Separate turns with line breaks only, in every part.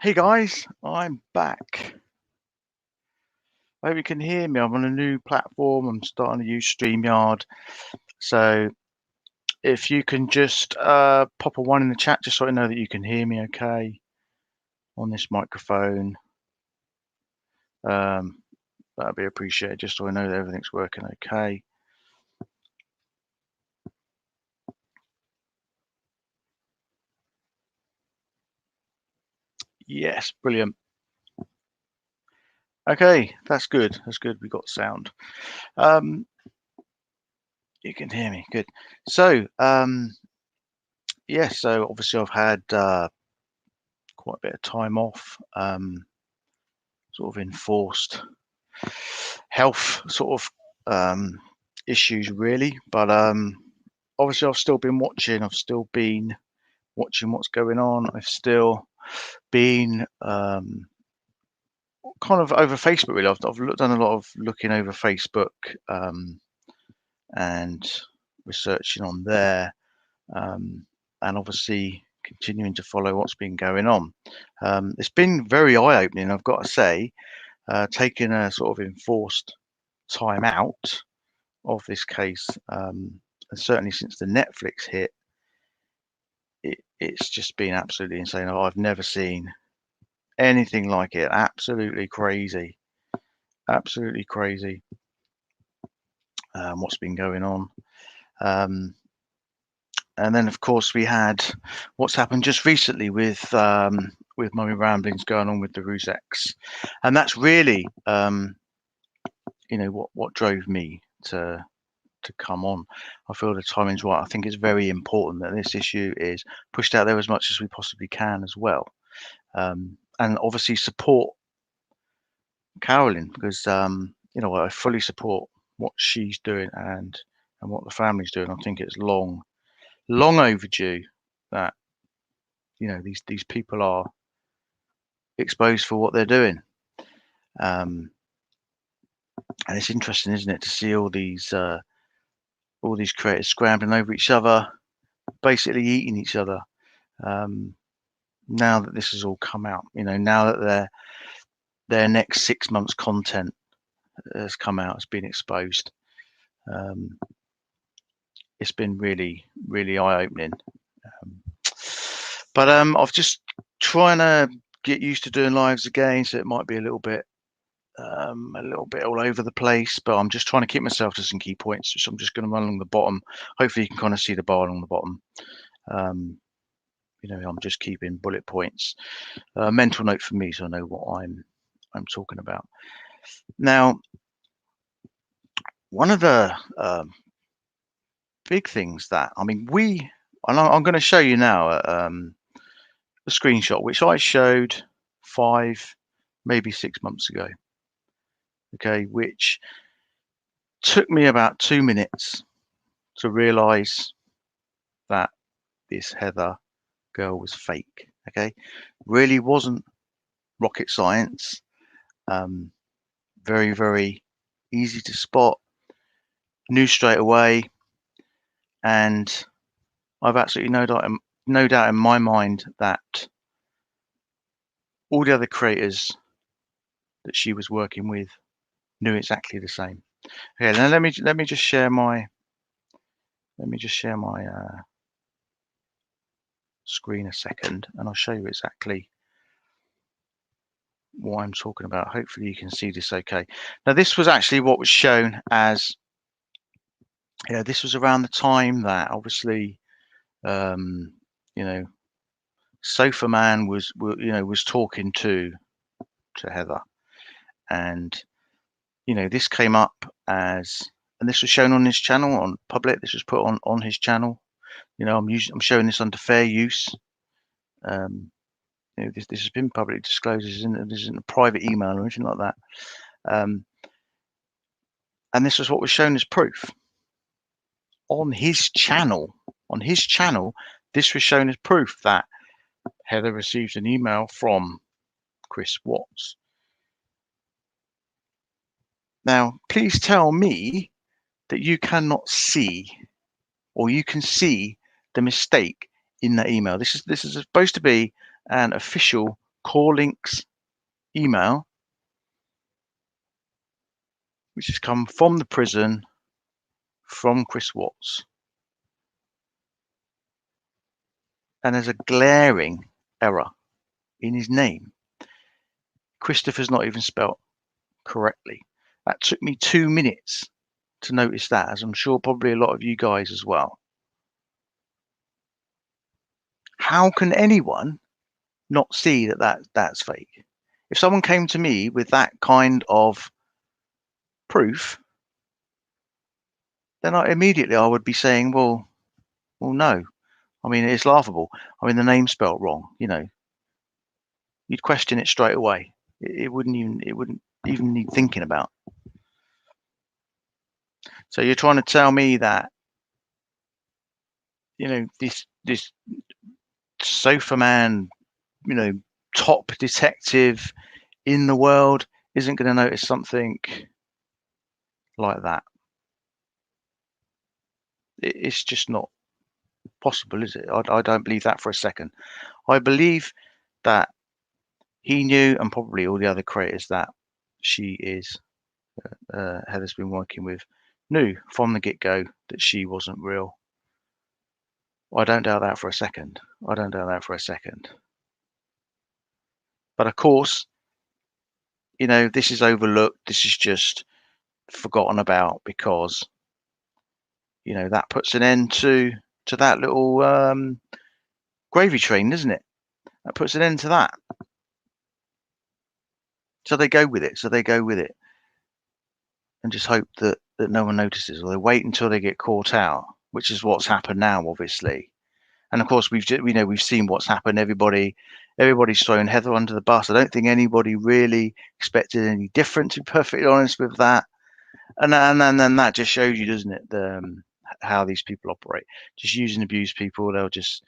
Hey guys, I'm back. I hope you can hear me. I'm on a new platform. I'm starting to use StreamYard. So if you can just pop a one in the chat, just so I know that you can hear me okay on this microphone. That'd be appreciated, just so I know that everything's working okay. Yes, brilliant. Okay, that's good. That's good. We got sound. You can hear me. Good. So, yes, so obviously I've had quite a bit of time off, sort of enforced health sort of issues really, but obviously I've still been watching. I've still been watching what's going on. I've still been kind of over Facebook really. I've done a lot of looking over Facebook and researching on there, and obviously continuing to follow what's been going on. It's been very eye-opening, I've got to say, taking a sort of enforced time out of this case, and certainly since the Netflix hit, it's just been absolutely insane. I've never seen anything like it. Absolutely crazy. Absolutely crazy. What's been going on. And then, of course, we had what's happened just recently with Mummy Ramblings going on with the Rusex, and that's really, what drove me to come on. I feel the timing's right. I think it's very important that this issue is pushed out there as much as we possibly can as well, and obviously support Carolyn because I fully support what she's doing and what the family's doing. I think it's long overdue that these people are exposed for what they're doing. And it's interesting, isn't it, to see all these creators scrambling over each other, basically eating each other. Now that this has all come out, now that their next 6 months content has come out, has been exposed. It's been really, really eye-opening. But I've just trying to get used to doing lives again, so it might be a little bit all over the place, but I'm just trying to keep myself to some key points. So I'm just going to run along the bottom. Hopefully you can kind of see the bar along the bottom. I'm just keeping bullet points, mental note for me, so I know what I'm talking about. Now, one of the big things that I'm going to show you now a screenshot which I showed 5, maybe 6 months ago. Okay, which took me about 2 minutes to realize that this Heather girl was fake. Okay, really wasn't rocket science. Very, very easy to spot. Knew straight away, and I've absolutely no doubt in my mind that all the other creators that she was working with knew exactly the same. Okay, now let me just share my screen a second, and I'll show you exactly what I'm talking about. Hopefully you can see this okay. Now this was actually what was shown as, this was around the time that obviously, Sofa Man was talking to Heather, and this came up as, and this was shown on his channel on public. This was put on his channel. I'm showing this under fair use. This has been publicly disclosed. This isn't a private email or anything like that. And this was what was shown as proof on his channel. On his channel, this was shown as proof that Heather received an email from Chris Watts. Now, please tell me that you cannot see, or you can see the mistake in that email. This is supposed to be an official core links email, which has come from the prison, from Chris Watts. And there's a glaring error in his name. Christopher's not even spelt correctly. That took me 2 minutes to notice that, as I'm sure probably a lot of you guys as well. How can anyone not see that that's fake? If someone came to me with that kind of proof, then I would be saying, well, no. I mean, it's laughable. I mean, the name's spelt wrong. You know, you'd question it straight away. It wouldn't even need thinking about. So you're trying to tell me that, you know, this sofa man, you know, top detective in the world isn't going to notice something like that? It's just not possible, is it? I don't believe that for a second. I believe that he knew, and probably all the other creators that she is, Heather's been working with, knew from the get-go that she wasn't real. I don't doubt that for a second. I don't doubt that for a second. But of course, you know, this is overlooked. This is just forgotten about because, you know, that puts an end to that little gravy train, doesn't it? That puts an end to that. So they go with it. So they go with it and just hope that no one notices, or they wait until they get caught out, which is what's happened now, obviously. And of course, we've seen what's happened. Everybody's thrown Heather under the bus. I don't think anybody really expected any different, to be perfectly honest with that. And then that just shows you, doesn't it, how these people operate. Just use and abuse people. They'll just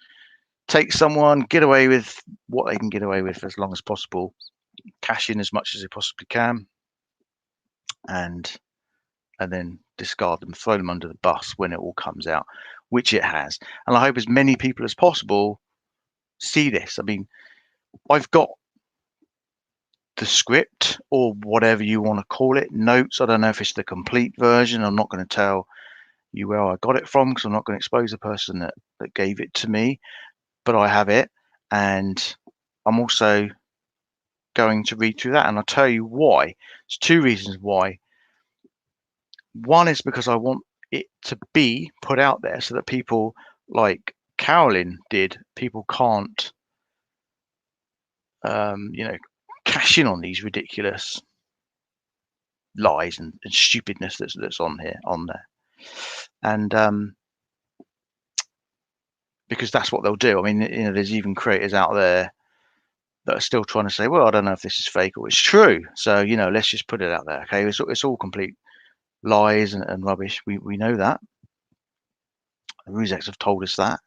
take someone, get away with what they can get away with for as long as possible, cash in as much as they possibly can, and then discard them, throw them under the bus when it all comes out, which it has. And I hope as many people as possible see this. I mean, I've got the script, or whatever you want to call it, notes. I don't know if it's the complete version. I'm not going to tell you where I got it from because I'm not going to expose the person that gave it to me, but I have it, and I'm also going to read through that, and I'll tell you why. There's two reasons why. One is because I want it to be put out there so that people, like Carolyn did, people can't, you know, cash in on these ridiculous lies and stupidness that's on there, and because that's what they'll do. I mean, you know, there's even creators out there that are still trying to say, well, I don't know if this is fake or it's true, so, you know, let's just put it out there. Okay, it's all complete lies and rubbish. We know that. The Rusex have told us that.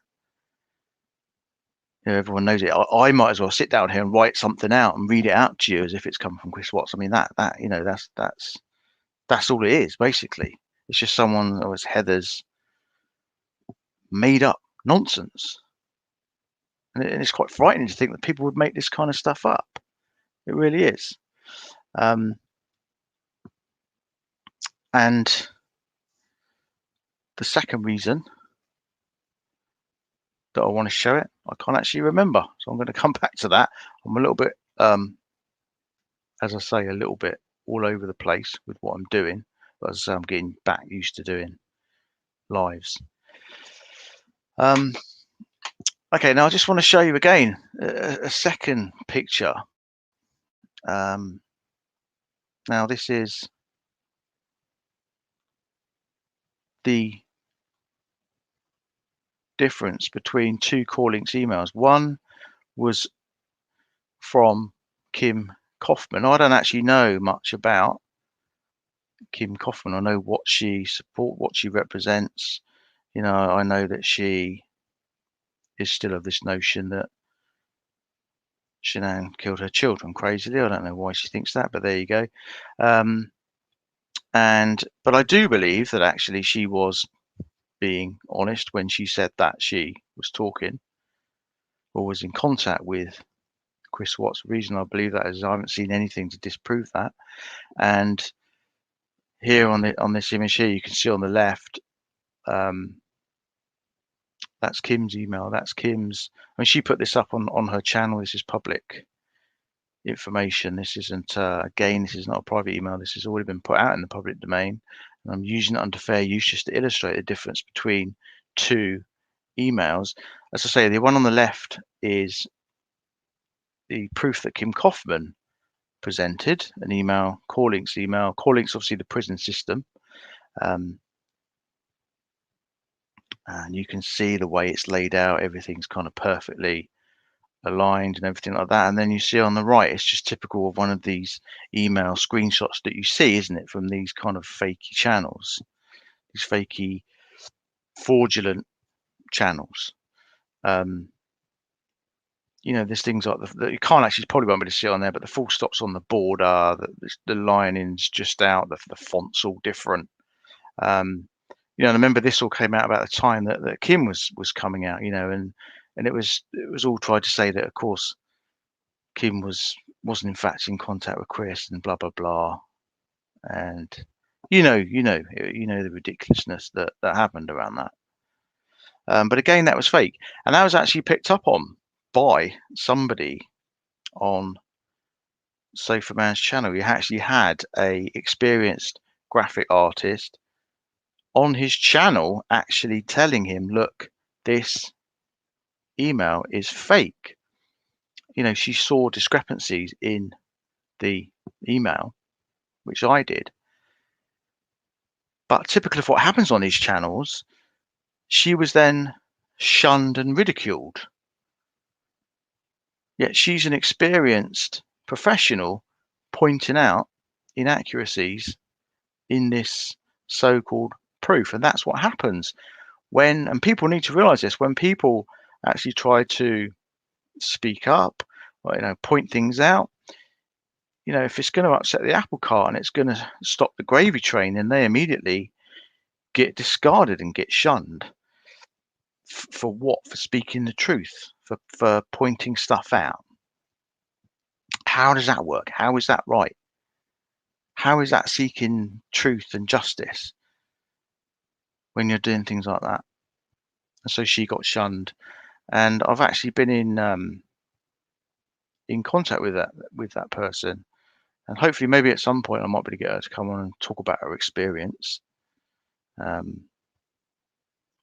You know, everyone knows it. I might as well sit down here and write something out and read it out to you as if it's come from Chris Watts. I mean, that you know, that's all it is, basically. It's just someone, or it's Heather's made up nonsense, and it's quite frightening to think that people would make this kind of stuff up. It really is. And the second reason that I want to show it, I can't actually remember, so I'm going to come back to that. I'm a little bit, as I say, a little bit all over the place with what I'm doing, but as I say, I'm getting back used to doing lives. Okay, now I just want to show you again a second picture. Now this is the difference between two core links emails. One was from Kim Kaufman. I don't actually know much about Kim Kaufman. I know what she supports, what she represents. You know, I know that she is still of this notion that Shanann killed her children crazily. I don't know why she thinks that, but there you go. But I do believe that actually she was being honest when she said that she was talking or was in contact with Chris Watts. The reason I believe that is I haven't seen anything to disprove that. And here on this image here, you can see on the left, that's Kim's email. That's Kim's. I mean, she put this up on her channel. This is public information. This isn't, again, this is not a private email. This has already been put out in the public domain. And I'm using it under fair use just to illustrate the difference between two emails. As I say, the one on the left is the proof that Kim Kaufman presented, an email, Corelink's email. Corelink's obviously the prison system. And you can see the way it's laid out. Everything's kind of perfectly aligned and everything like that. And then you see on the right, it's just typical of one of these email screenshots that you see, isn't it, from these kind of fakey channels, these fakey fraudulent channels. You know, there's things like you can't actually, probably won't be able to see on there, but the full stops on the border, the lining's just out, the font's all different. You know, and I remember this all came out about the time that Kim was coming out, you know, and it was all tried to say that, of course, Kim wasn't in fact in contact with Chris and blah blah blah, and you know the ridiculousness that happened around that. But again, that was fake, and that was actually picked up on by somebody on Safer Man's channel. He actually had a experienced graphic artist on his channel actually telling him, look, this email is fake. You know, she saw discrepancies in the email, which I did. But typical of what happens on these channels, she was then shunned and ridiculed. Yet she's an experienced professional pointing out inaccuracies in this so-called proof. And that's what happens when, and people need to realize this, when people actually try to speak up or, you know, point things out, you know, if it's going to upset the apple cart and it's going to stop the gravy train, then they immediately get discarded and get shunned. For what? For speaking the truth, for pointing stuff out. How does that work? How is that right? How is that seeking truth and justice when you're doing things like that? And so she got shunned, and I've actually been in contact with that person, and hopefully maybe at some point I might be able to get her to come on and talk about her experience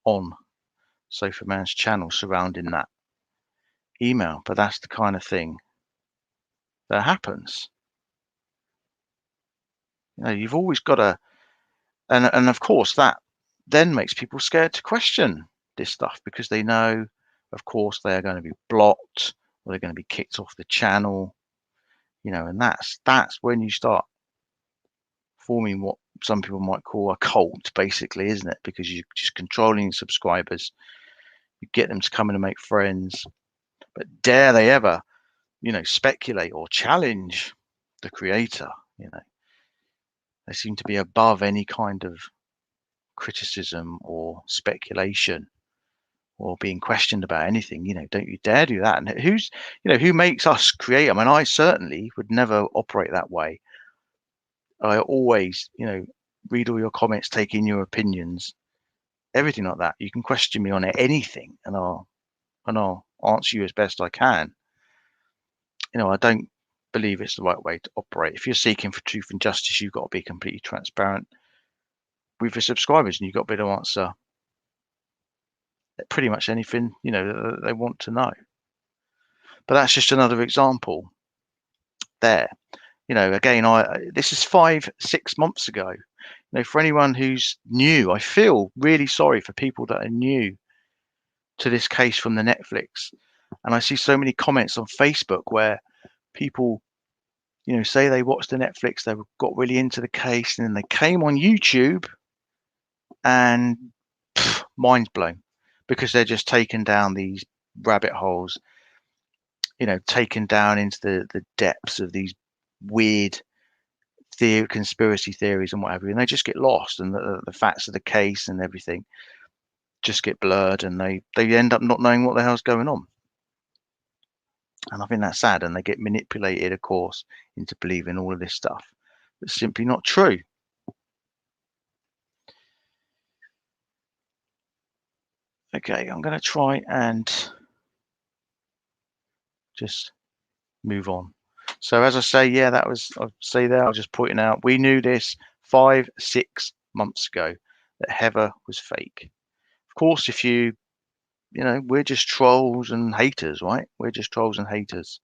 on Safer Man's channel surrounding that email. But that's the kind of thing that happens. You know, you've always got to, and of course that then makes people scared to question this stuff, because they know, of course, they are going to be blocked or they're going to be kicked off the channel, you know, and that's when you start forming what some people might call a cult, basically, isn't it? Because you're just controlling subscribers, you get them to come in and make friends, but dare they ever, you know, speculate or challenge the creator? You know, they seem to be above any kind of criticism or speculation or being questioned about anything. You know, don't you dare do that. And who's, you know, who makes us create? I mean, I certainly would never operate that way. I always, you know, read all your comments, take in your opinions, everything like that. You can question me on anything, and I'll answer you as best I can. You know, I don't believe it's the right way to operate. If you're seeking for truth and justice, you've got to be completely transparent with your subscribers, and you've got to be able to answer pretty much anything, you know, that they want to know. But that's just another example there. You know, again, this is 5-6 months ago. You know, for anyone who's new, I feel really sorry for people that are new to this case from the Netflix. And I see so many comments on Facebook where people, you know, say they watched the Netflix, they got really into the case, and then they came on YouTube and mind's blown, because they're just taken down these rabbit holes, you know, taken down into the depths of these weird conspiracy theories and what have you, and they just get lost, and the facts of the case and everything just get blurred, and they end up not knowing what the hell's going on. And I think that's sad, and they get manipulated, of course, into believing all of this stuff that's simply not true. Okay, I'm going to try and just move on. So as I say, yeah, that was, I'll say there, I'll just point out, we knew this 5-6 months ago that Heather was fake. Of course, if you know, we're just trolls and haters, right? We're just trolls and haters.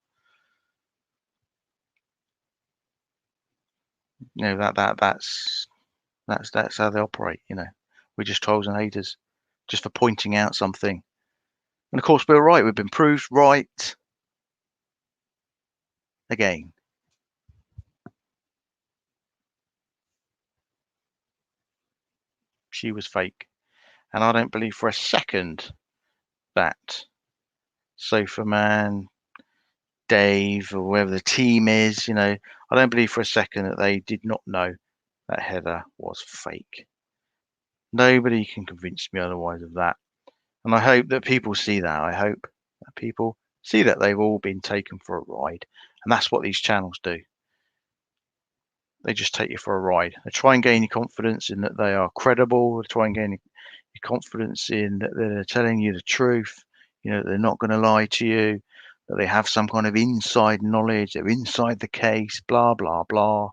You know, that's how they operate, you know. We're just trolls and haters, just for pointing out something. And of course, we're right. We've been proved right again. She was fake. And I don't believe for a second that Sofa Man, Dave, or whoever the team is, you know, I don't believe for a second that they did not know that Heather was fake. Nobody can convince me otherwise of that. And I hope that people see that. I hope that people see that they've all been taken for a ride. And that's what these channels do. They just take you for a ride. They try and gain your confidence in that they are credible. They try and gain your confidence in that they're telling you the truth. You know, they're not going to lie to you, that they have some kind of inside knowledge, they're inside the case, blah, blah, blah.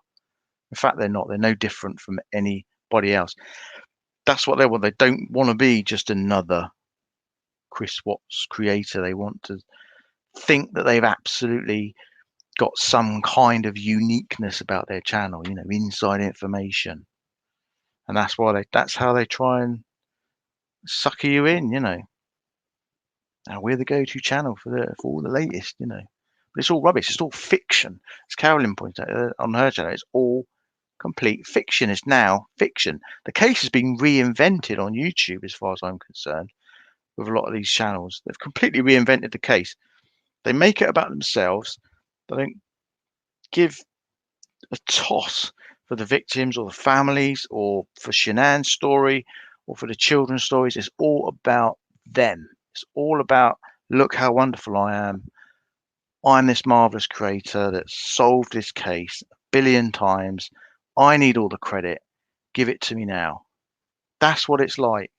In fact, they're not. They're no different from anybody else. That's what they want. They don't want to be just another Chris Watts creator. They want to think that they've absolutely got some kind of uniqueness about their channel, you know, inside information. And that's how they try and sucker you in, you know. Now we're the go-to channel for all the latest, you know. But it's all rubbish. It's all fiction. As Carolyn pointed out on her channel, it's all complete fiction. It's now fiction. The case has been reinvented on YouTube, as far as I'm concerned, with a lot of these channels. They've completely reinvented the case. They make it about themselves. They don't give a toss for the victims or the families or for Shanann's story or for the children's stories. It's all about them. It's all about, look how wonderful I am. I'm this marvelous creator that solved this case a billion times. I need all the credit. Give it to me now. That's what it's like.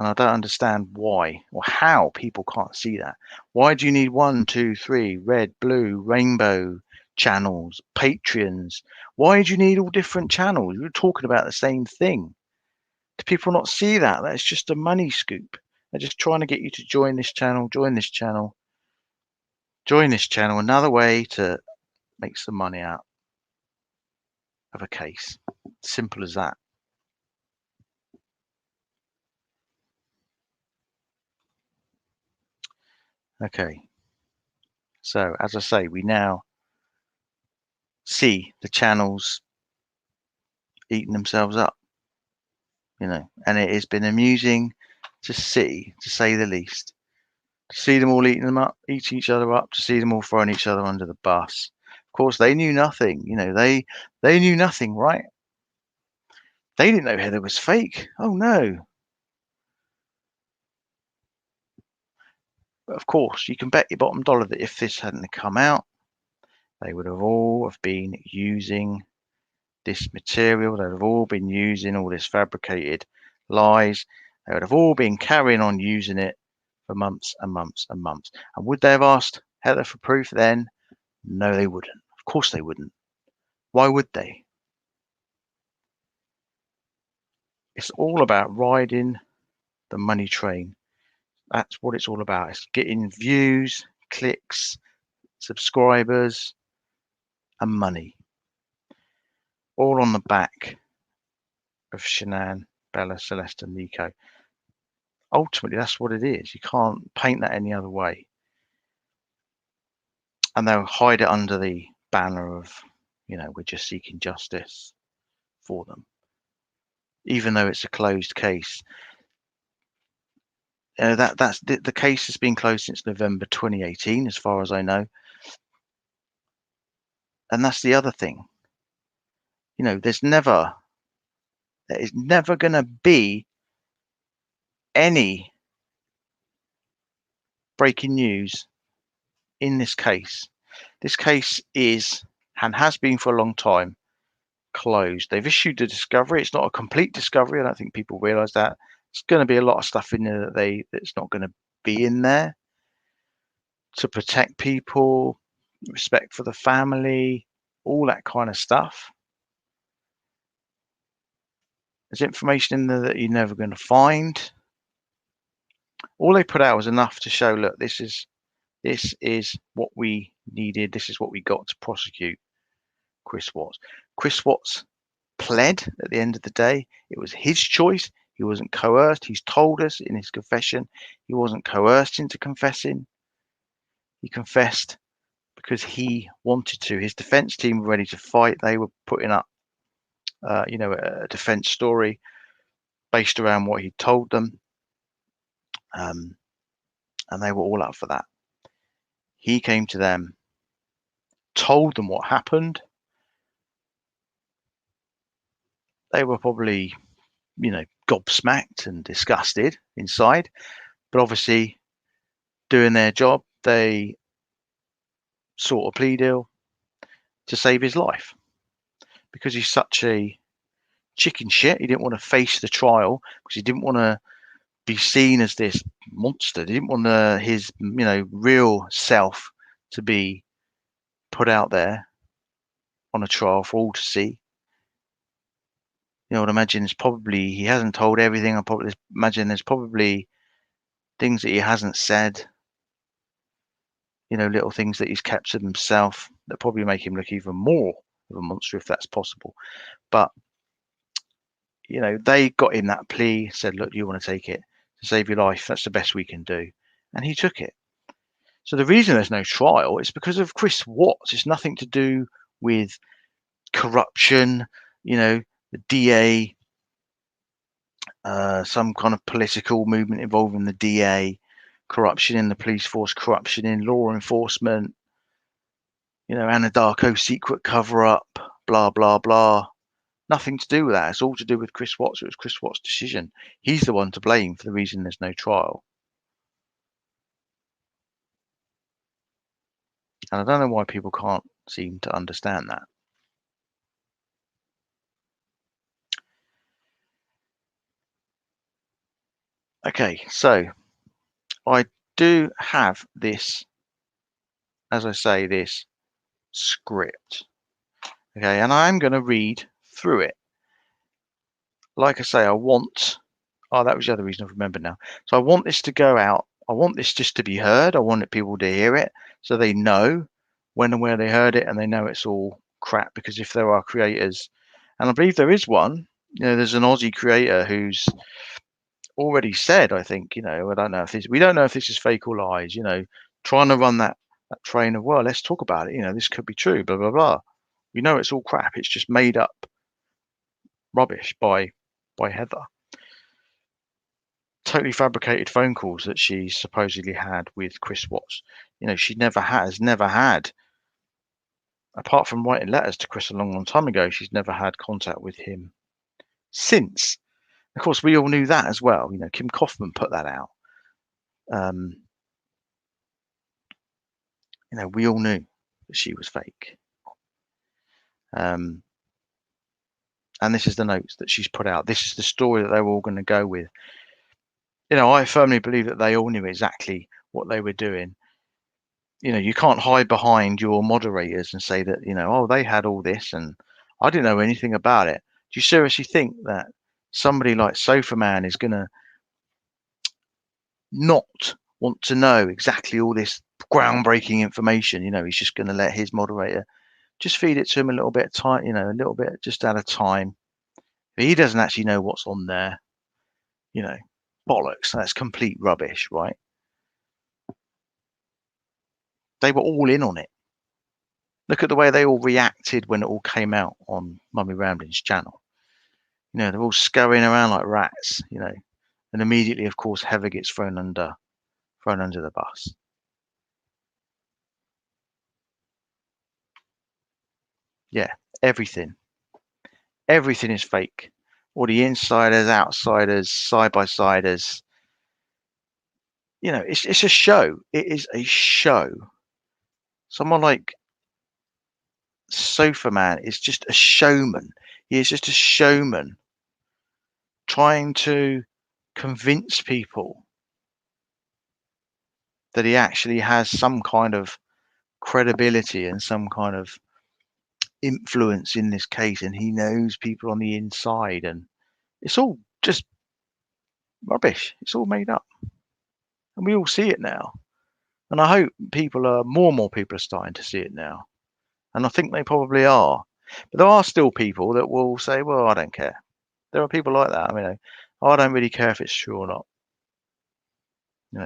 And I don't understand why or how people can't see that. Why do you need 1, 2, 3 red, blue, rainbow channels, Patreons? Why do you need all different channels? You're talking about the same thing. Do people not see that? That's just a money scoop. They're just trying to get you to join this channel, join this channel, join this channel. Another way to make some money out of a case. Simple as that. Okay. So as I say, we now see the channels eating themselves up, you know, and it has been amusing to see, to say the least, to see them all eating them up, eating each other up, to see them all throwing each other under the bus. Of course, they knew nothing, you know, they knew nothing, right? They didn't know Heather was fake. Oh no. But of course, you can bet your bottom dollar that if this hadn't come out, they would have all have been using this material. They'd have all been using all this fabricated lies. They would have all been carrying on using it for months and months and months. And would they have asked Heather for proof then? No, they wouldn't. Of course they wouldn't. Why would they? It's all about riding the money train. That's what it's all about. It's getting views, clicks, subscribers, and money. All on the back of Shanann, Bella, Celeste, and Nico. Ultimately, that's what it is. You can't paint that any other way. And they'll hide it under the banner of, you know, we're just seeking justice for them. Even though it's a closed case. That's the case has been closed since November 2018, as far as I know. And that's the other thing. You know, there is never going to be any breaking news in this case. This case is, and has been for a long time, closed. They've issued a discovery. It's not a complete discovery. I don't think people realise that. There's going to be a lot of stuff in there that's not going to be in there to protect people, respect for the family, all that kind of stuff. There's information in there that you're never going to find. All they put out was enough to show, look, this is what we needed. This is what we got to prosecute Chris Watts. Chris Watts pled at the end of the day. It was his choice. He wasn't coerced. He's told us in his confession he wasn't coerced into confessing. He confessed because he wanted to. His defense team were ready to fight. They were putting up, a defense story based around what he told them, and they were all up for that. He came to them, told them what happened. They were probably, gobsmacked and disgusted inside, but obviously doing their job, they sought a plea deal to save his life because he's such a chicken shit. He didn't want to face the trial because he didn't want to be seen as this monster. He didn't want his real self to be put out there on a trial for all to see. I'd imagine he hasn't told everything. I probably imagine there's probably things that he hasn't said, little things that he's kept to himself that probably make him look even more of a monster if that's possible. But they got in that plea, said, look, you want to take it to save your life? That's the best we can do. And he took it. So the reason there's no trial is because of Chris Watts. It's nothing to do with corruption, the DA, some kind of political movement involving the DA, corruption in the police force, corruption in law enforcement, Anadarko secret cover-up, blah, blah, blah. Nothing to do with that. It's all to do with Chris Watts. It was Chris Watts' decision. He's the one to blame for the reason there's no trial. And I don't know why people can't seem to understand that. Okay, so I do have this, as I say, this script. Okay, and I'm going to read through it. Like I say, that was the other reason I remember now. So I want this to go out. I want this just to be heard. I want people to hear it so they know when and where they heard it, and they know it's all crap. Because if there are creators, and I believe there is one, there's an Aussie creator who's already said, I think, we don't know if this is fake or lies, trying to run that train of, well, let's talk about it. This could be true, blah, blah, blah. We know it's all crap. It's just made up rubbish by Heather. Totally fabricated phone calls that she supposedly had with Chris Watts. She never had, apart from writing letters to Chris a long, long time ago, she's never had contact with him since. Of course, we all knew that as well. Kim Kaufman put that out. We all knew that she was fake. And this is the notes that she's put out. This is the story that they were all going to go with. I firmly believe that they all knew exactly what they were doing. You can't hide behind your moderators and say that, oh, they had all this and I didn't know anything about it. Do you seriously think that somebody like Sofa Man is going to not want to know exactly all this groundbreaking information? He's just going to let his moderator just feed it to him a little bit tight, a little bit just at a time. But he doesn't actually know what's on there. Bollocks. That's complete rubbish, right? They were all in on it. Look at the way they all reacted when it all came out on Mummy Rambling's channel. They're all scurrying around like rats, and immediately, of course, Heather gets thrown under the bus. Yeah, everything is fake. All the insiders, outsiders, side by siders, You know, it's a show. It is a show. Someone like Sofa Man is just a showman. He is just a showman trying to convince people that he actually has some kind of credibility and some kind of influence in this case, and he knows people on the inside, and it's all just rubbish. It's all made up, and we all see it now. And I hope more and more people are starting to see it now, and I think they probably are. But there are still people that will say, "Well, I don't care." There are people like that. I mean, I don't really care if it's true or not,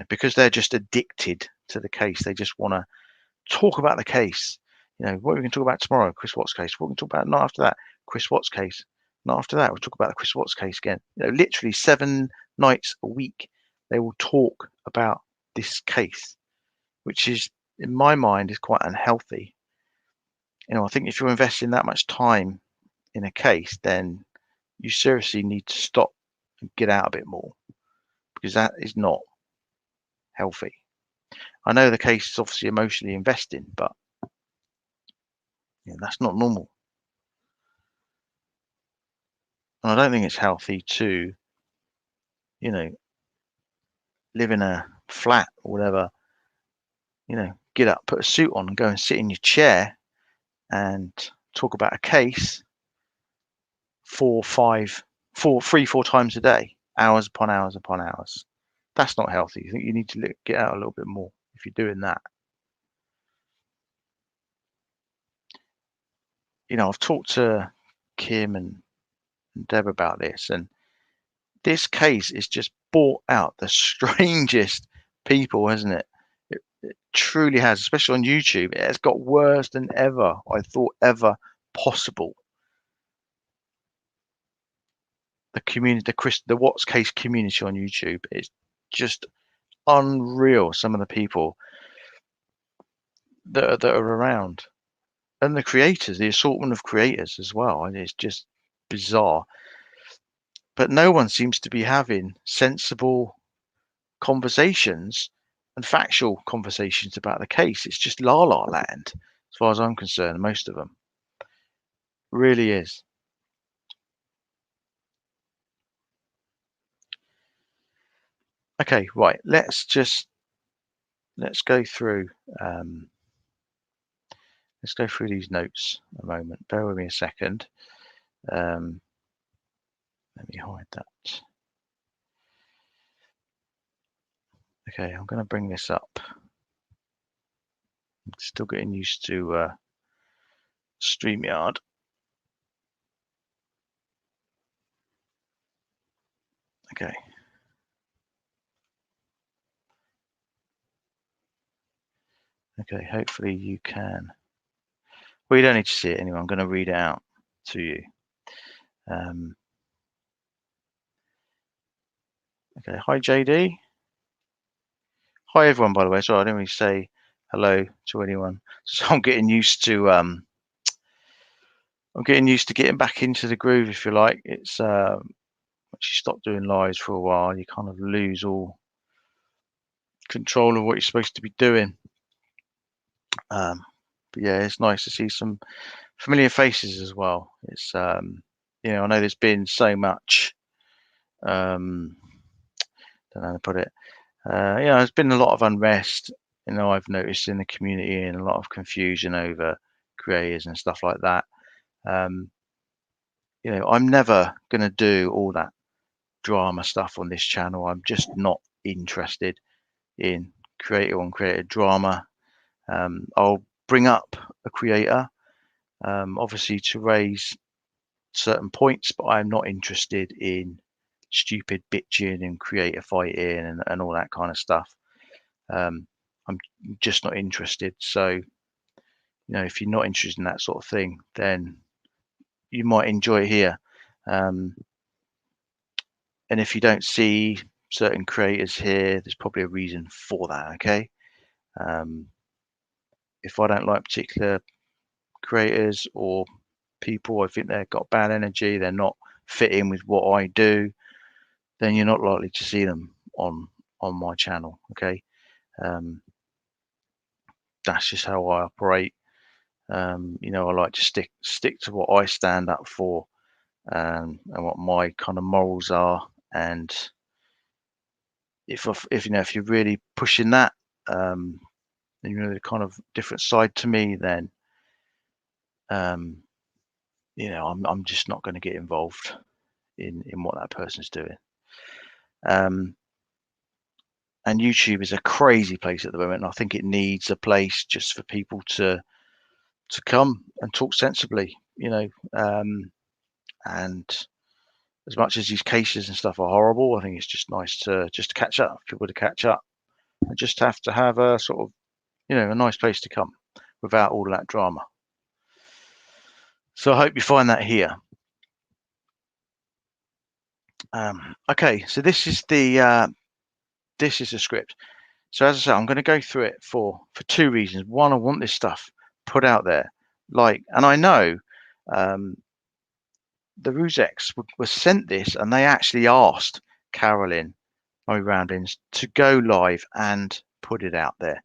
because they're just addicted to the case. They just want to talk about the case. What are we going to talk about tomorrow? Chris Watts case. What are we going to talk about night after that? Chris Watts case. Not after that, we'll talk about the Chris Watts case again. Literally 7 nights a week, they will talk about this case, which is, in my mind, is quite unhealthy. I think if you're investing that much time in a case, then you seriously need to stop and get out a bit more, because that is not healthy. I know the case is obviously emotionally investing, but that's not normal. And I don't think it's healthy to, live in a flat or whatever, get up, put a suit on and go and sit in your chair and talk about a case 3, 4 times a day, hours upon hours upon hours. That's not healthy. I think you need to get out a little bit more if you're doing that. I've talked to Kim and Deb about this, and this case is just brought out the strangest people, hasn't it? It truly has, especially on YouTube. It has got worse than ever I thought ever possible. The community, the Watts case community on YouTube is just unreal. Some of the people that are around, and the creators, the assortment of creators as well, and it's just bizarre. But no one seems to be having sensible conversations and factual conversations about the case. It's just la la land, as far as I'm concerned. Most of them really is. Okay, right. Let's go through. Let's go through these notes a moment. Bear with me a second. Let me hide that. Okay, I'm going to bring this up. I'm still getting used to StreamYard. Okay. Okay, hopefully you can. Well, you don't need to see it anyway. I'm going to read it out to you. Okay, hi JD. Hi everyone, by the way. Sorry, I didn't really say hello to anyone. So I'm getting used to getting back into the groove, if you like. It's once you stop doing lives for a while, you kind of lose all control of what you're supposed to be doing. But yeah, it's nice to see some familiar faces as well. It's I know there's been so much don't know how to put it. There's been a lot of unrest. I've noticed in the community, and a lot of confusion over creators and stuff like that. I'm never going to do all that drama stuff on this channel. I'm just not interested in creator on creator drama. I'll bring up a creator, obviously to raise certain points, but I'm not interested in stupid bitching and creator fighting and all that kind of stuff. I'm just not interested. So, if you're not interested in that sort of thing, then you might enjoy it here. And if you don't see certain creators here, there's probably a reason for that. Okay. If I don't like particular creators or people, I think they've got bad energy, they're not fitting with what I do, then you're not likely to see them on on my channel. Okay, that's just how I operate. You know, I like to stick to what I stand up for, and what my kind of morals are. And if you know, if you're really pushing that, you know, the kind of different side to me, then um, you know, I'm just not going to get involved in what that person's doing. And YouTube is a crazy place at the moment, and I think it needs a place just for people to come and talk sensibly, you know. And as much as these cases and stuff are horrible, I think it's just nice to just catch up, people to catch up, and just have to have a sort of, you know, a nice place to come without all of that drama. So I hope you find that here. Okay, so this is the script. So as I said, I'm going to go through it for two reasons. One, I want this stuff put out there, and I know the Rusex was sent this, and they actually asked Carolyn Ramblings to go live and put it out there.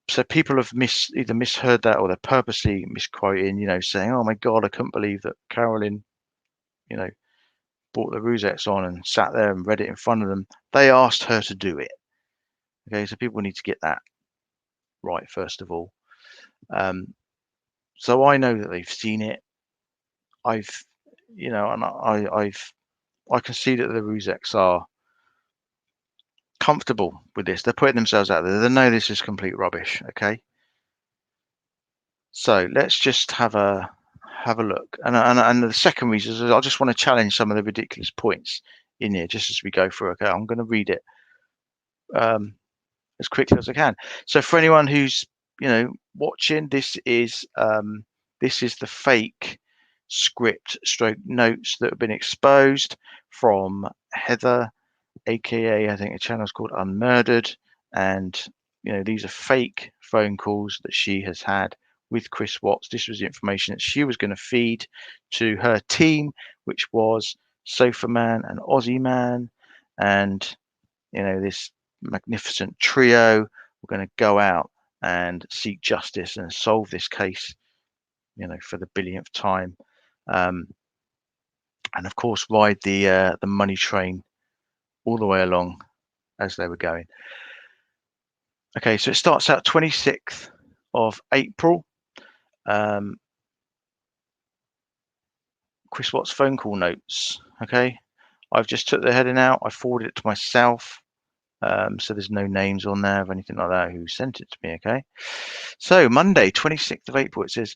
So people have either misheard that, or they're purposely misquoting, you know, saying, "Oh my God, I couldn't believe that Carolyn, you know, brought the Rusex on and sat there and read it in front of them." They asked her to do it. Okay, so people need to get that right first of all. So I know that they've seen it. I've, you know, and I can see that the Rusex are comfortable with this. They're putting themselves out there. They know this is complete rubbish. Okay, so let's just have a look. And the second reason is I just want to challenge some of the ridiculous points in here just as we go through. Okay, I'm going to read it as quickly as I can. So for anyone who's, you know, watching, this is the fake script stroke notes that have been exposed from Heather, aka I think the channel's called Unmurdered, and you know, these are fake phone calls that she has had with Chris Watts. This was the information that she was going to feed to her team, which was Sofa Man and Aussie Man, and you know, this magnificent trio were going to go out and seek justice and solve this case, you know, for the billionth time, and of course ride the money train all the way along as they were going. Okay, so it starts out 26th of April. Chris Watts phone call notes. Okay, I've just took the heading out. I forwarded it to myself. So there's no names on there of anything like that who sent it to me. Okay, so Monday, 26th of April, it says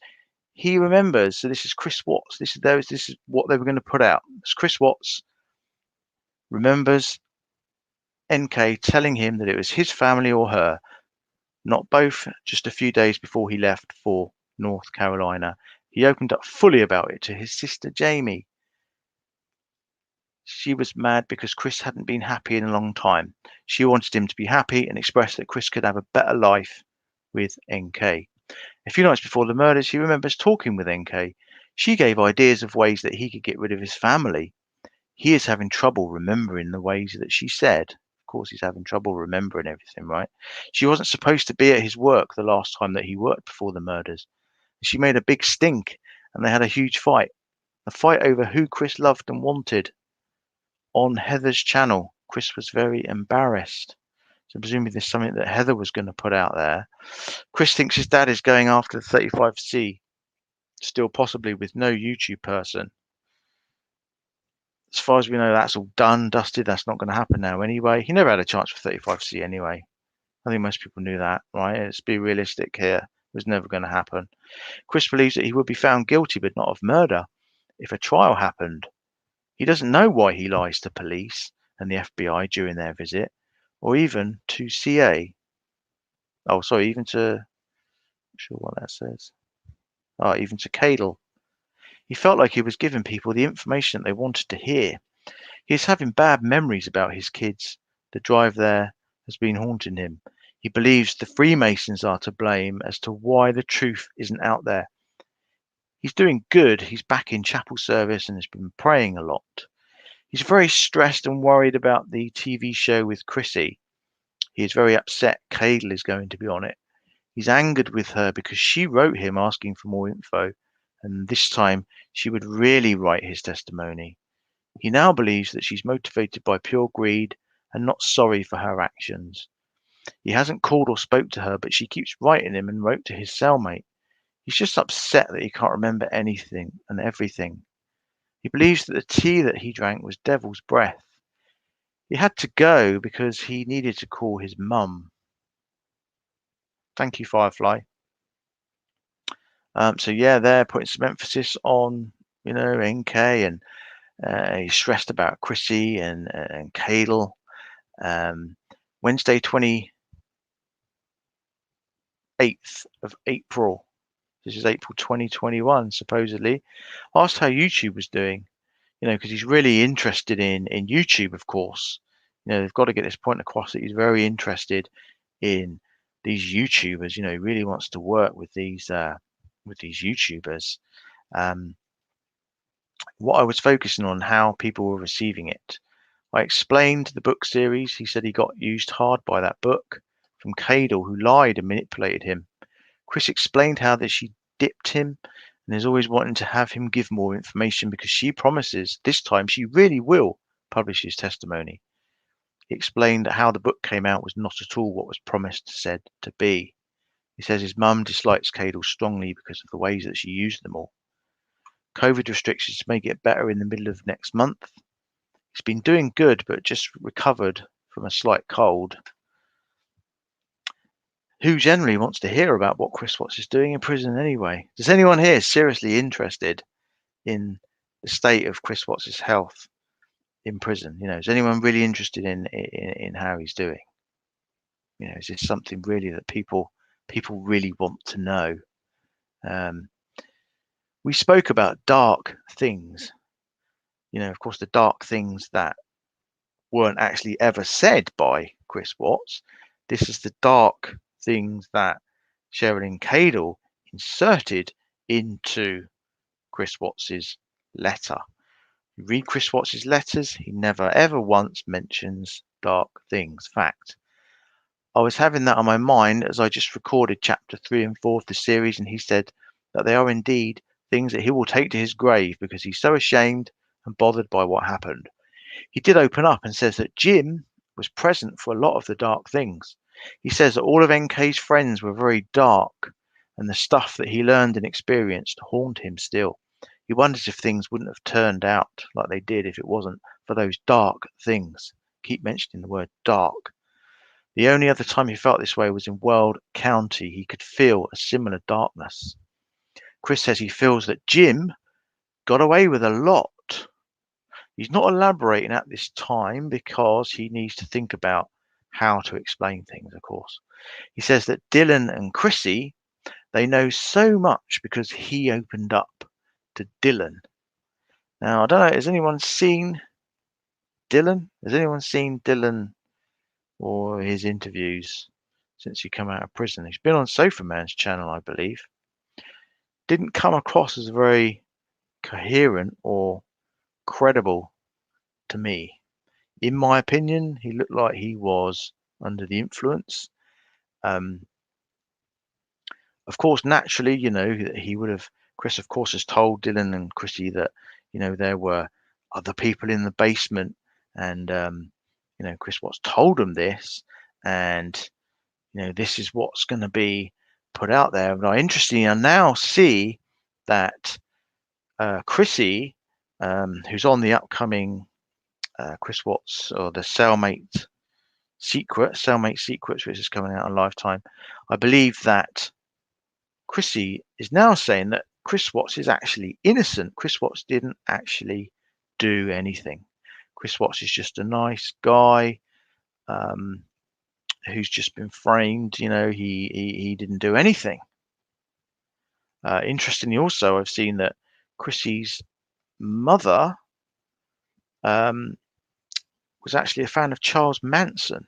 he remembers. So this is Chris Watts. This is what they were going to put out. It's Chris Watts remembers NK telling him that it was his family or her, not both, just a few days before he left for North Carolina. He opened up fully about it to his sister Jamie. She was mad because Chris hadn't been happy in a long time. She wanted him to be happy and expressed that Chris could have a better life with NK. A few nights before the murders, he remembers talking with NK. She gave ideas of ways that he could get rid of his family. He is having trouble remembering the ways that she said. Of course, he's having trouble remembering everything, right? She wasn't supposed to be at his work the last time that he worked before the murders. She made a big stink, and they had a huge fight. A fight over who Chris loved and wanted. On Heather's channel, Chris was very embarrassed. So presumably there's something that Heather was going to put out there. Chris thinks his dad is going after the 35C, still possibly with no YouTube person. As far as we know, that's all done, dusted. That's not going to happen now anyway. He never had a chance for 35C anyway. I think most people knew that, right? Let's be realistic here. It was never going to happen. Chris believes that he would be found guilty, but not of murder, if a trial happened. He doesn't know why he lies to police and the FBI during their visit, or even to CA. Oh, sorry, even to, not sure what that says. Oh, even to Cadle. He felt like he was giving people the information that they wanted to hear. He is having bad memories about his kids. The drive there has been haunting him. He believes the Freemasons are to blame as to why the truth isn't out there. He's doing good. He's back in chapel service and has been praying a lot. He's very stressed and worried about the TV show with Chrissy. He is very upset Cadel is going to be on it. He's angered with her because she wrote him asking for more info, and this time she would really write his testimony. He now believes that she's motivated by pure greed and not sorry for her actions. He hasn't called or spoke to her, but she keeps writing him and wrote to his cellmate. He's just upset that he can't remember anything and everything. He believes that the tea that he drank was devil's breath. He had to go because he needed to call his mum. Thank you, Firefly. So yeah, they're putting some emphasis on, NK, and he's stressed about Chrissy and Cadel. Wednesday, 28th of April. This is April 2021, supposedly. Asked how YouTube was doing, because he's really interested in YouTube, of course. They've got to get this point across that he's very interested in these YouTubers. He really wants to work with these YouTubers. What I was focusing on, how people were receiving it. I explained the book series. He said he got used hard by that book from Cadel, who lied and manipulated him. Chris explained how that she dipped him and is always wanting to have him give more information because she promises this time she really will publish his testimony. He explained that how the book came out was not at all what was promised said to be. He says his mum dislikes Cadel strongly because of the ways that she used them all. COVID restrictions may get better in the middle of next month. He's been doing good, but just recovered from a slight cold. Who generally wants to hear about what Chris Watts is doing in prison anyway? Does anyone here seriously interested in the state of Chris Watts' health in prison? Is anyone really interested in how he's doing? Is this something really that people really want to know? We spoke about dark things. Of course, the dark things that weren't actually ever said by Chris Watts. This is the dark things that Sherilyn Cadel inserted into Chris Watts's letter. You read Chris Watts's letters, he never ever once mentions dark things. Fact. I was having that on my mind as I just recorded chapter 3 and 4 of the series, and he said that they are indeed things that he will take to his grave because he's so ashamed and bothered by what happened. He did open up and says that Jim was present for a lot of the dark things. He says that all of NK's friends were very dark, and the stuff that he learned and experienced haunt him still. He wonders if things wouldn't have turned out like they did if it wasn't for those dark things. Keep mentioning the word dark. The only other time he felt this way was in World County. He could feel a similar darkness. Chris says he feels that Jim got away with a lot. He's not elaborating at this time because he needs to think about how to explain things, of course. He says that Dylan and Chrissy, they know so much because he opened up to Dylan. Now, I don't know, has anyone seen Dylan? Has anyone seen Dylan or his interviews since he came out of prison? He's been on Sofa Man's channel, I believe. Didn't come across as very coherent or credible to me. In my opinion, he looked like he was under the influence. Of course, naturally, he would have. Chris, of course, has told Dylan and Chrissy that there were other people in the basement, and Chris Watts told them this, and this is what's going to be put out there. But interestingly, I now see that Chrissy, who's on the upcoming Chris Watts or the Cellmate Secrets, which is coming out on Lifetime. I believe that Chrissy is now saying that Chris Watts is actually innocent. Chris Watts didn't actually do anything. Chris Watts is just a nice guy who's just been framed. He didn't do anything. Interestingly, also, I've seen that Chrissy's mother was actually a fan of Charles Manson.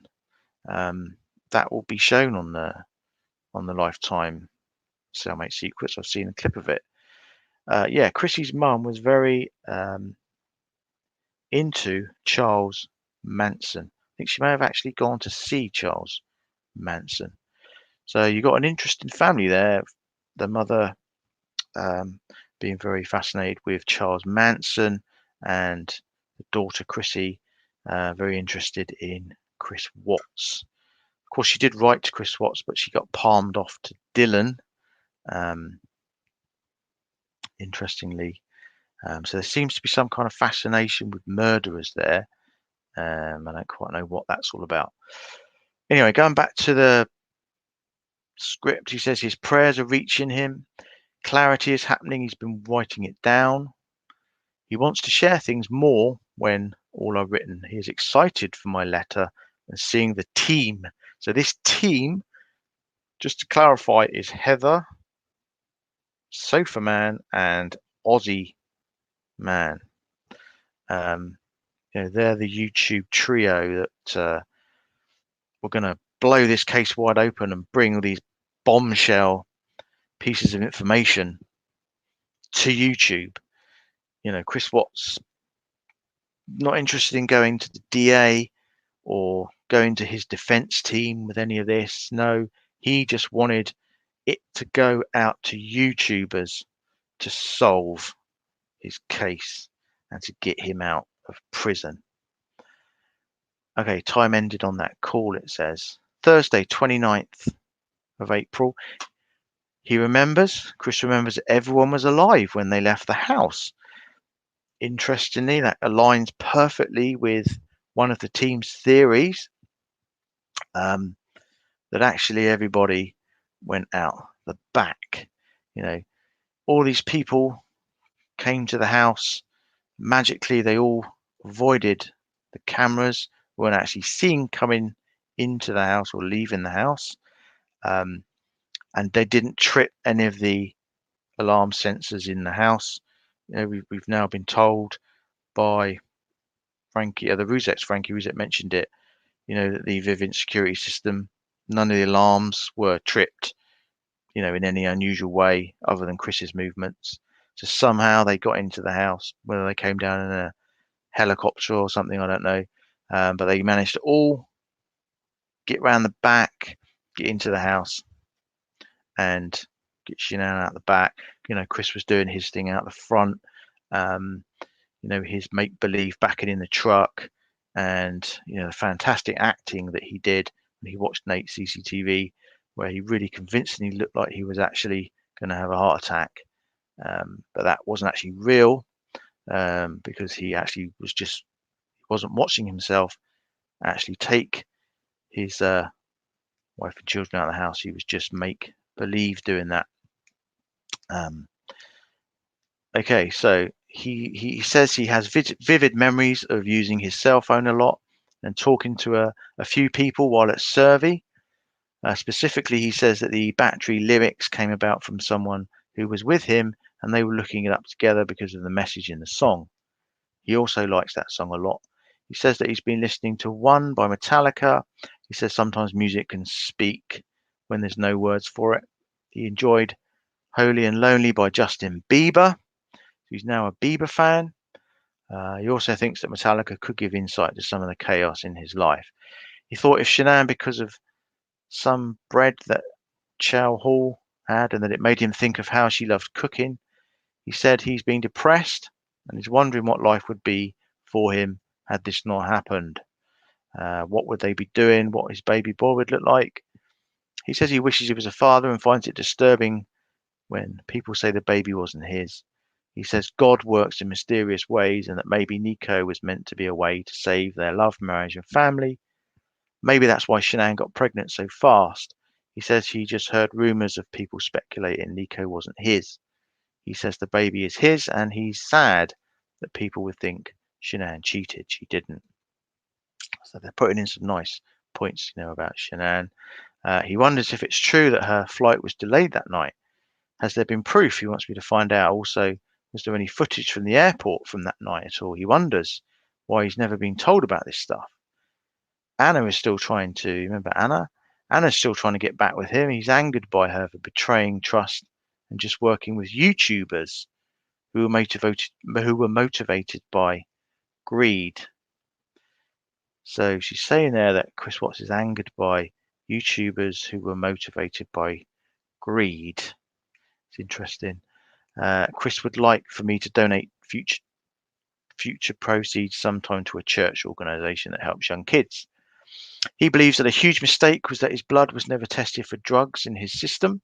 That will be shown on the Lifetime Cellmate Secrets. I've seen a clip of it. Yeah, Chrissy's mum was very into Charles Manson. I think she may have actually gone to see Charles Manson. So you got an interesting family there. The mother um, being very fascinated with Charles Manson, and the daughter Chrissy very interested in Chris Watts. Of course, she did write to Chris Watts, but she got palmed off to Dylan. Um, interestingly, so there seems to be some kind of fascination with murderers there. I don't quite know what that's all about. Anyway, going back to the script, he says his prayers are reaching him. Clarity is happening. He's been writing it down. He wants to share things more when all are written. He is excited for my letter and seeing the team. So this team, just to clarify, is Heather, Sofa Man, and Aussie Man. They're the YouTube trio that we're going to blow this case wide open and bring all these bombshell pieces of information to YouTube. Chris Watts not interested in going to the DA or going to his defense team with any of this. No, he just wanted it to go out to YouTubers to solve his case and to get him out of prison. Okay, time ended on that call, it says. Thursday, 29th of April. Chris remembers everyone was alive when they left the house. Interestingly, that aligns perfectly with one of the team's theories, that actually everybody went out the back. All these people came to the house. Magically, they all avoided the cameras, weren't actually seen coming into the house or leaving the house. And they didn't trip any of the alarm sensors in the house. We've now been told by Frankie, the Rusettes, Frankie Rusette mentioned it, that the Vivint security system, none of the alarms were tripped, in any unusual way other than Chris's movements. So somehow they got into the house, whether they came down in a helicopter or something, I don't know. But they managed to all get round the back, get into the house, and get Shanann out the back. Chris was doing his thing out the front. His make believe backing in the truck, and the fantastic acting that he did when he watched Nate's CCTV, where he really convincingly looked like he was actually going to have a heart attack. But that wasn't actually real, because he actually wasn't watching himself actually take his wife and children out of the house. He was just make believe doing that. Okay, so he says he has vivid memories of using his cell phone a lot and talking to a few people while at Survey. Specifically, he says that the Battery lyrics came about from someone who was with him, and they were looking it up together because of the message in the song. He also likes that song a lot. He says that he's been listening to One by Metallica. He says sometimes music can speak when there's no words for it. He enjoyed Holy and Lonely by Justin Bieber. He's now a Bieber fan. He also thinks that Metallica could give insight to some of the chaos in his life. He thought if Shanann, because of some bread that Chow Hall had, and that it made him think of how she loved cooking. He said he's been depressed and he's wondering what life would be for him had this not happened. What would they be doing? What his baby boy would look like? He says he wishes he was a father and finds it disturbing when people say the baby wasn't his. He says God works in mysterious ways and that maybe Nico was meant to be a way to save their love, marriage, and family. Maybe that's why Shanann got pregnant so fast. He says he just heard rumors of people speculating Nico wasn't his. He says the baby is his and he's sad that people would think Shanann cheated. She didn't. So they're putting in some nice points, about Shanann. He wonders if it's true that her flight was delayed that night. Has there been proof? He wants me to find out. Also, was there any footage from the airport from that night at all? He wonders why he's never been told about this stuff. Anna is still trying to, remember Anna? Anna's still trying to get back with him. He's angered by her for betraying trust and just working with YouTubers who were motivated by greed. So she's saying there that Chris Watts is angered by YouTubers who were motivated by greed. It's interesting. Chris would like for me to donate future proceeds sometime to a church organisation that helps young kids. He believes that a huge mistake was that his blood was never tested for drugs in his system.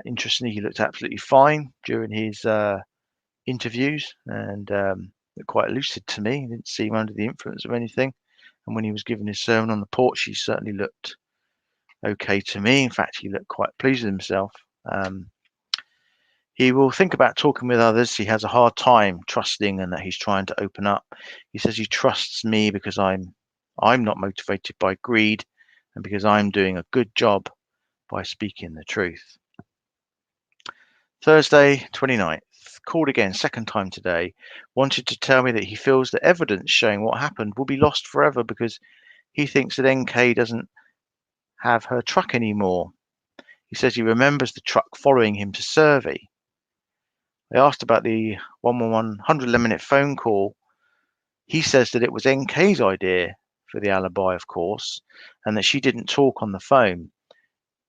Interestingly, he looked absolutely fine during his interviews and looked quite lucid to me. He didn't seem under the influence of anything. And when he was giving his sermon on the porch, he certainly looked okay to me. In fact, he looked quite pleased with himself. He will think about talking with others. He has a hard time trusting and that he's trying to open up. He says he trusts me because I'm not motivated by greed and because I'm doing a good job by speaking the truth. Thursday, 29th. Called again, second time today. Wanted to tell me that he feels the evidence showing what happened will be lost forever because he thinks that NK doesn't have her truck anymore. He says he remembers the truck following him to Survey. I asked about the 111 111-minute phone call. He says that it was NK's idea for the alibi, of course, and that she didn't talk on the phone.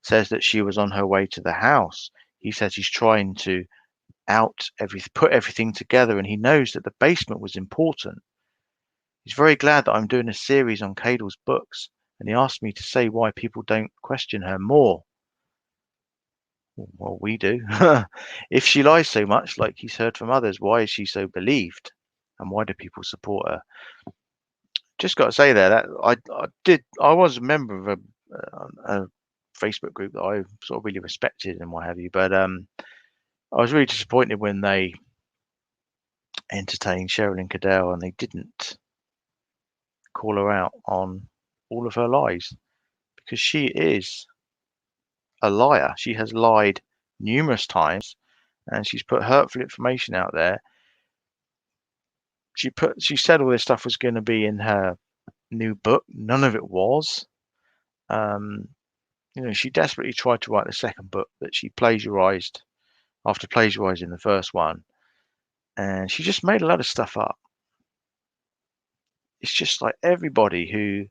Says that she was on her way to the house. He says he's trying to put everything together, and he knows that the basement was important. He's very glad that I'm doing a series on Cadle's books, and he asked me to say why people don't question her more. Well, we do. If she lies so much, like he's heard from others, why is she so believed? And why do people support her? Just got to say there that I was a member of a Facebook group that I sort of really respected and what have you, but I was really disappointed when they entertained Sherilyn Cadell and they didn't call her out on all of her lies, because she is a liar. She has lied numerous times and she's put hurtful information out there. She said all this stuff was going to be in her new book. None of it was. She desperately tried to write the second book that she plagiarized after plagiarizing the first one, and she just made a lot of stuff up. It's just like everybody who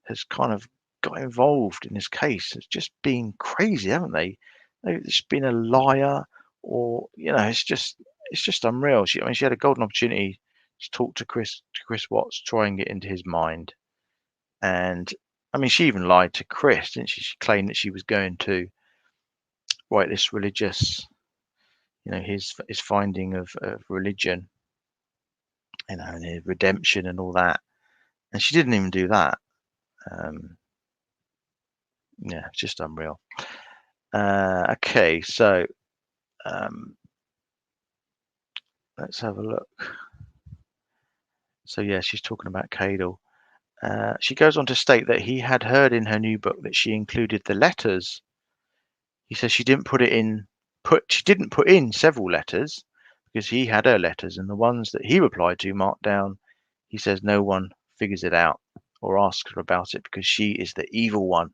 has kind of got involved in this case has just been crazy, haven't they? They've just been a liar, or it's just unreal. She had a golden opportunity to talk to Chris Watts, try and get into his mind, and she even lied to Chris, didn't she? She claimed that she was going to write this religious, his finding of religion, and his redemption and all that, and she didn't even do that. It's just unreal. Okay, so let's have a look. So yeah, she's talking about Cadle. She goes on to state that he had heard in her new book that she included the letters. He says she didn't put in several letters because he had her letters, and the ones that he replied to marked down. He says no one figures it out or asks her about it because she is the evil one.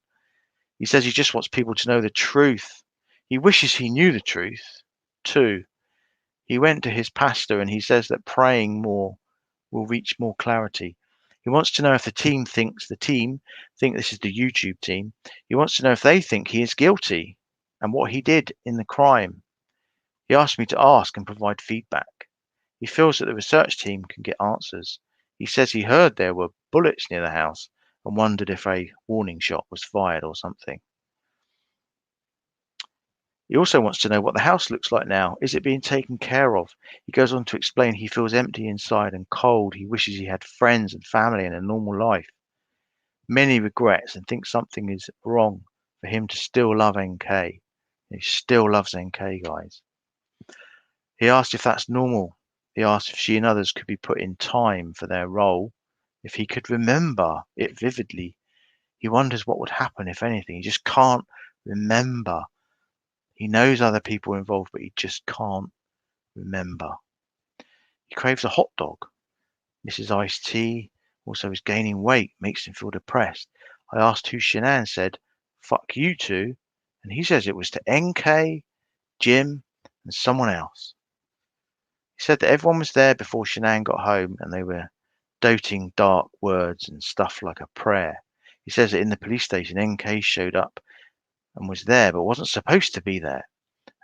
He says he just wants people to know the truth. He wishes he knew the truth too. He went to his pastor and he says that praying more will reach more clarity. He wants to know if the team think this is the YouTube team. He wants to know if they think he is guilty and what he did in the crime. He asked me to ask and provide feedback. He feels that the research team can get answers. He says he heard there were bullets near the house and wondered if a warning shot was fired or something. He also wants to know what the house looks like now. Is it being taken care of? He goes on to explain he feels empty inside and cold. He wishes he had friends and family and a normal life. Many regrets and thinks something is wrong for him to still love NK. He still loves NK, guys. He asked if that's normal. He asked if she and others could be put in time for their role, if he could remember it vividly. He wonders what would happen, if anything. He just can't remember. He knows other people involved, but he just can't remember. He craves a hot dog. Mrs. Iced Tea also is gaining weight, makes him feel depressed. I asked who Shanann said, fuck you two, and he says it was to NK, Jim, and someone else. He said that everyone was there before Shanann got home and they were doting dark words and stuff like a prayer. He says that in the police station, NK showed up and was there but wasn't supposed to be there.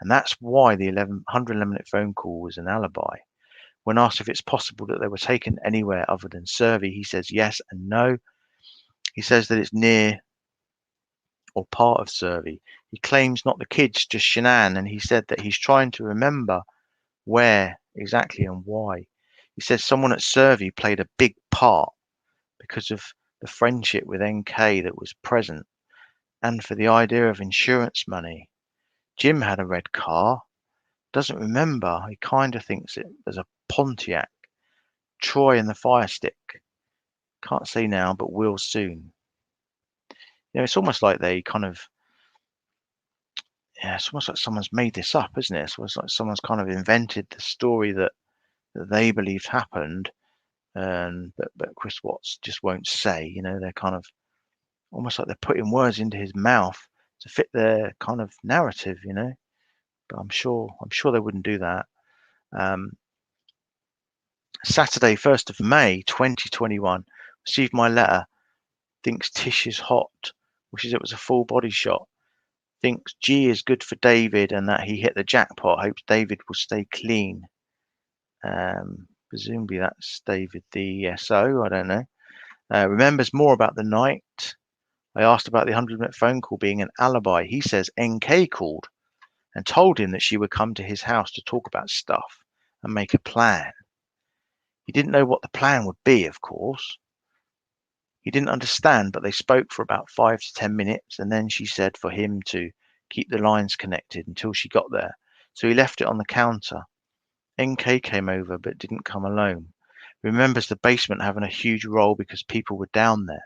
And that's why the 111-minute phone call was an alibi. When asked if it's possible that they were taken anywhere other than Survey, he says yes and no. He says that it's near or part of Survey. He claims not the kids, just Shanann, and he said that he's trying to remember where exactly and why. He says someone at Survey played a big part because of the friendship with NK that was present and for the idea of insurance money. Jim had a red car. Doesn't remember. He kind of thinks it was a Pontiac. Troy and the fire stick. Can't say now, but will soon. It's almost like they kind of, it's almost like someone's made this up, isn't it? It's almost like someone's kind of invented the story that they believed happened, but Chris Watts just won't say. They're kind of almost like they're putting words into his mouth to fit their kind of narrative. But I'm sure they wouldn't do that. Saturday, 1st of May, 2021. Received my letter. Thinks Tish is hot. Wishes it was a full body shot. Thinks G is good for David and that he hit the jackpot. Hopes David will stay clean. Presumably that's David the SO. I don't know. Remembers more about the night. I asked about the 100-minute phone call being an alibi. He says NK called and told him that she would come to his house to talk about stuff and make a plan. He didn't know what the plan would be, of course. He didn't understand, but they spoke for about 5 to 10 minutes, and then she said for him to keep the lines connected until she got there. So he left it on the counter. NK came over, but didn't come alone. Remembers the basement having a huge roll because people were down there.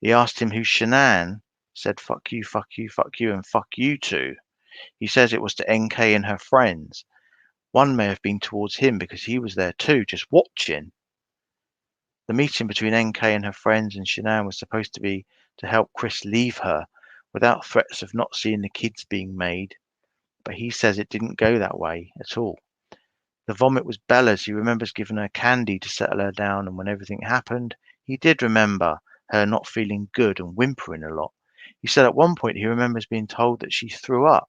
He asked him who's Shanann, said fuck you, fuck you, fuck you, and fuck you too. He says it was to NK and her friends. One may have been towards him because he was there too, just watching. The meeting between NK and her friends and Shanann was supposed to be to help Chris leave her without threats of not seeing the kids being made, but he says it didn't go that way at all. The vomit was Bella's. He remembers giving her candy to settle her down, and when everything happened, he did remember her not feeling good and whimpering a lot. He said at one point he remembers being told that she threw up.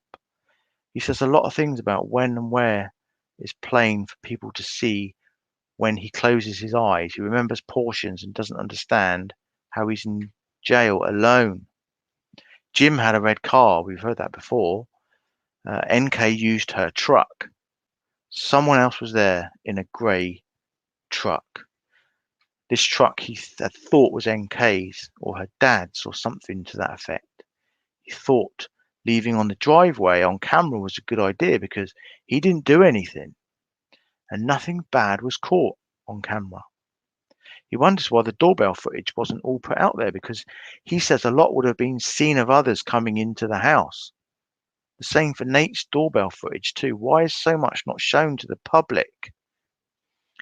He says a lot of things about when and where is plain for people to see when he closes his eyes. He remembers portions and doesn't understand how he's in jail alone. Jim had a red car. We've heard that before. NK used her truck. Someone else was there in a grey truck. This truck he had thought was NK's or her dad's or something to that effect. He thought leaving on the driveway on camera was a good idea because he didn't do anything and nothing bad was caught on camera. He wonders why the doorbell footage wasn't all put out there because he says a lot would have been seen of others coming into the house. The same for Nate's doorbell footage too. Why is so much not shown to the public?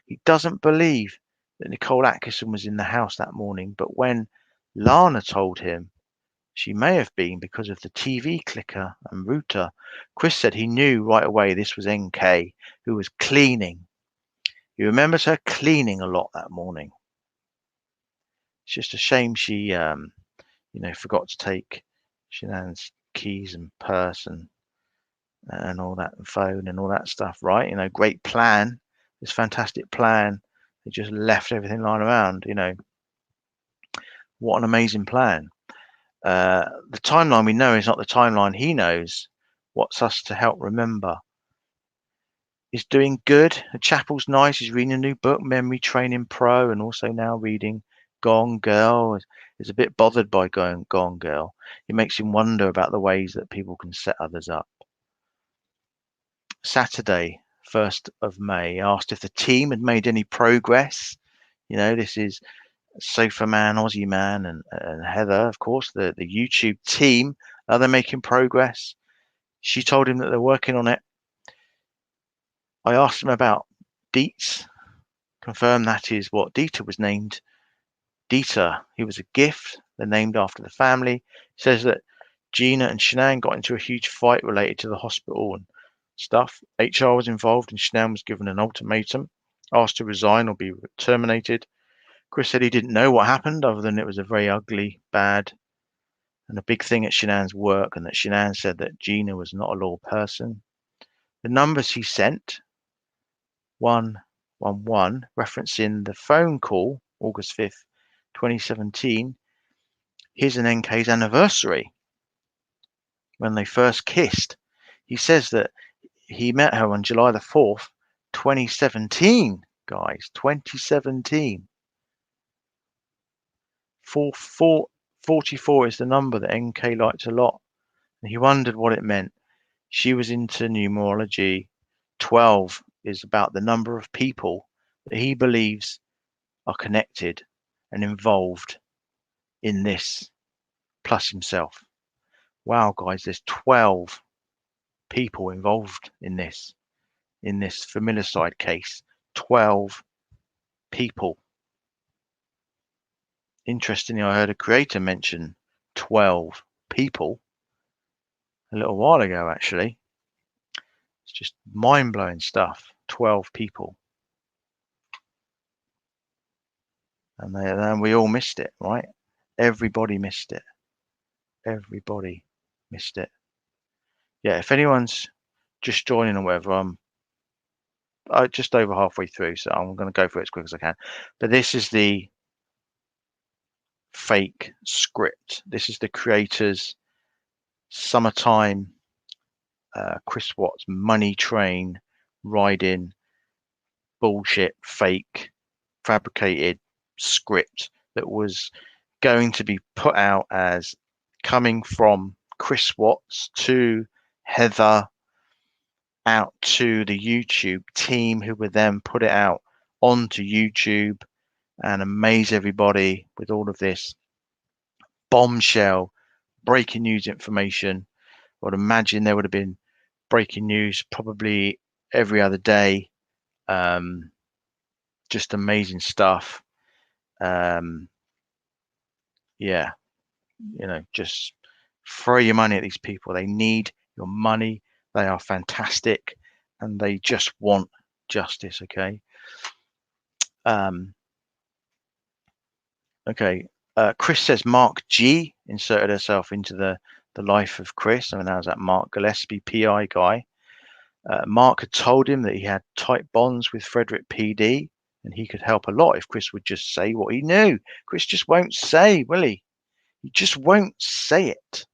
He doesn't believe that Nicole Atkinson was in the house that morning, but when Lana told him she may have been because of the TV clicker and router, Chris said he knew right away this was NK, who was cleaning. He remembers her cleaning a lot that morning. It's just a shame she, forgot to take Shanann's keys and purse and all that, and phone and all that stuff, right? Great plan, this fantastic plan. They just left everything lying around. What an amazing plan. The timeline we know is not the timeline he knows. What's us to help remember? He's doing good. The chapel's nice. He's reading a new book, Memory Training Pro, and also now reading Gone Girl. He's a bit bothered by Gone Girl. It makes him wonder about the ways that people can set others up. Saturday, 1st of May, asked if the team had made any progress. This is Sofa Man, Aussie Man, and Heather, of course, the YouTube team. Are they making progress? She told him that they're working on it. I asked him about Dietz. Confirmed that is what Dieter was named. Dieter, he was a gift. They're named after the family. He says that Gina and Shanann got into a huge fight related to the hospital, and stuff. HR was involved and Shanann was given an ultimatum, asked to resign or be terminated. Chris said he didn't know what happened other than it was a very ugly, bad, and a big thing at Shanann's work, and that Shanann said that Gina was not a loyal person. The numbers he sent, 111, referencing the phone call, August 5th, 2017, his and NK's anniversary when they first kissed. He says that he met her on July the 4th, 2017, guys, 2017. 44 is the number that NK liked a lot, and he wondered what it meant. She was into numerology. 12 is about the number of people that he believes are connected and involved in this, plus himself. Wow, guys, there's 12 people involved in this familicide case. 12 people. Interestingly, I heard a creator mention 12 people a little while ago, actually. It's just mind-blowing stuff. 12 people. And we all missed it, right? Everybody missed it. Everybody missed it. Yeah, if anyone's just joining or whatever, I'm just over halfway through, so I'm going to go through it as quick as I can. But this is the fake script. This is the creator's summertime Chris Watts money train riding bullshit, fake, fabricated script that was going to be put out as coming from Chris Watts to Heather out to the YouTube team, who would then put it out onto YouTube and amaze everybody with all of this bombshell breaking news information. I would imagine there would have been breaking news probably every other day. Just amazing stuff. Yeah, just throw your money at these people. They need your money. They are fantastic, and they just want justice. Okay. Okay. Chris says Mark G inserted herself into the life of Chris. I mean, that was that Mark Gillespie PI guy. Mark had told him that he had tight bonds with Frederick PD, and he could help a lot if Chris would just say what he knew. Chris just won't say, will he? He just won't say it.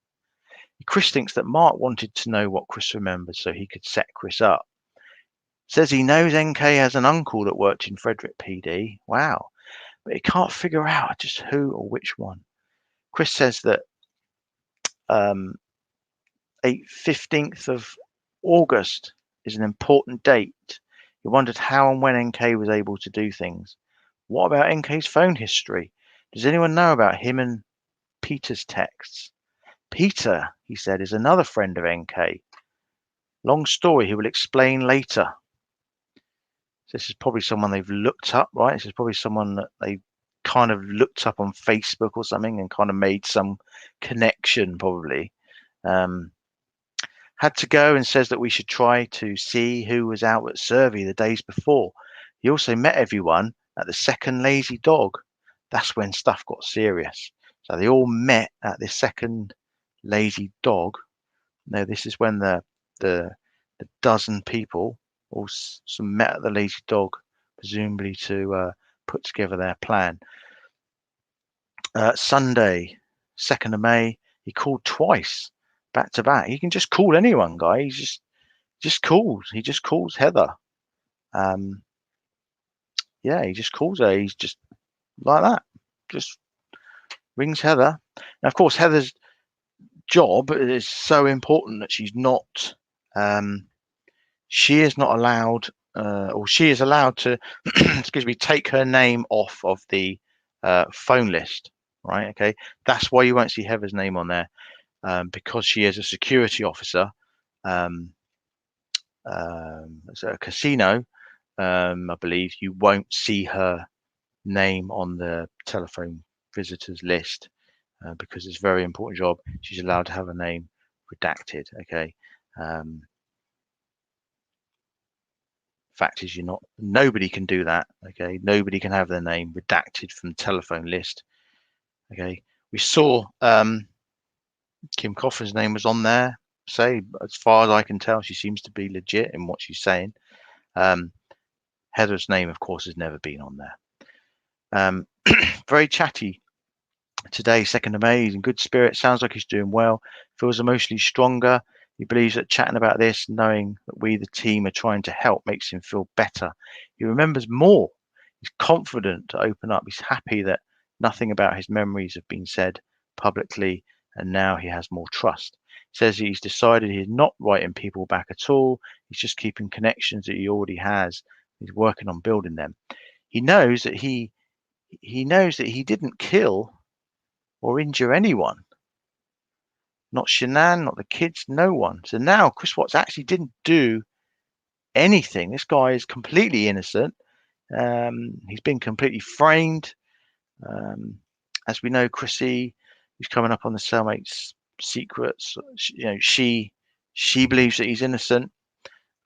Chris thinks that Mark wanted to know what Chris remembered so he could set Chris up. Says he knows NK has an uncle that worked in Frederick PD. Wow. But he can't figure out just who or which one. Chris says that 15th of August is an important date. He wondered how and when NK was able to do things. What about NK's phone history? Does anyone know about him and Peter's texts? Peter, he said, is another friend of NK. Long story, he will explain later. This is probably someone they've looked up, right? This is probably someone that they kind of looked up on Facebook or something and kind of made some connection, probably. Had to go and says that we should try to see who was out at Survey the days before. He also met everyone at the second Lazy Dog. That's when stuff got serious. So they all met at the second Lazy Dog. No, this is when the dozen people all some met at the Lazy Dog, presumably to put together their plan. Sunday, 2nd of May, he called twice, back to back. He can just call anyone, guy. He just calls. He just calls Heather. Yeah, he just calls her. He's just like that. Just rings Heather. And of course, Heather's job is so important that she's not. She is not allowed, or she is allowed to, excuse me, take her name off of the phone list. Right? Okay, that's why you won't see Heather's name on there, because she is a security officer. It's a casino. I believe you won't see her name on the telephone visitors list because it's a very important job. She's allowed to have her name redacted. Okay. Fact is, you're not. Nobody can do that. Okay, nobody can have their name redacted from the telephone list. Okay, we saw Kim Coffin's name was on there. Say, as far as I can tell, she seems to be legit in what she's saying. Heather's name, of course, has never been on there. Very chatty today, 2nd of May. He's in good spirits. Sounds like he's doing well. Feels emotionally stronger. He believes that chatting about this, knowing that we, the team, are trying to help, makes him feel better. He remembers more. He's confident to open up. He's happy that nothing about his memories have been said publicly, and now he has more trust. He says he's decided he's not writing people back at all. He's just keeping connections that he already has. He's working on building them. He knows that he didn't kill or injure anyone. Not Shanann, not the kids, no one. So now Chris Watts actually didn't do anything. This guy is completely innocent. He's been completely framed. As we know, Chrissy, who's coming up on the cellmate's secrets, she believes that he's innocent.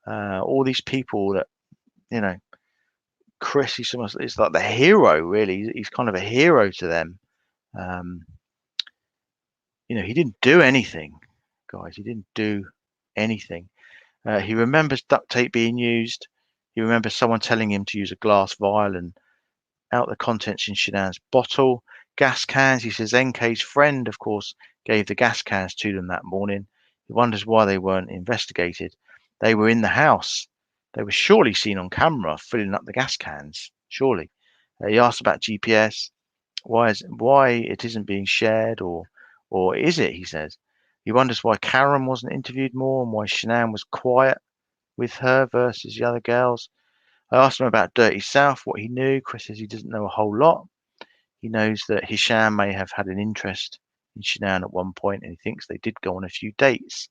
All these people that, Chris, he's like the hero, really. He's kind of a hero to them. He didn't do anything, guys. He didn't do anything. He remembers duct tape being used. He remembers someone telling him to use a glass vial and out the contents in Shanann's bottle. Gas cans. He says NK's friend, of course, gave the gas cans to them that morning. He wonders why they weren't investigated. They were in the house. They were surely seen on camera filling up the gas cans. Surely. He asked about GPS. Why it isn't being shared, or is it? He says. He wonders why Karen wasn't interviewed more and why Shanann was quiet with her versus the other girls. I asked him about Dirty South, what he knew. Chris says he doesn't know a whole lot. He knows that Hisham may have had an interest in Shanann at one point, and he thinks they did go on a few dates.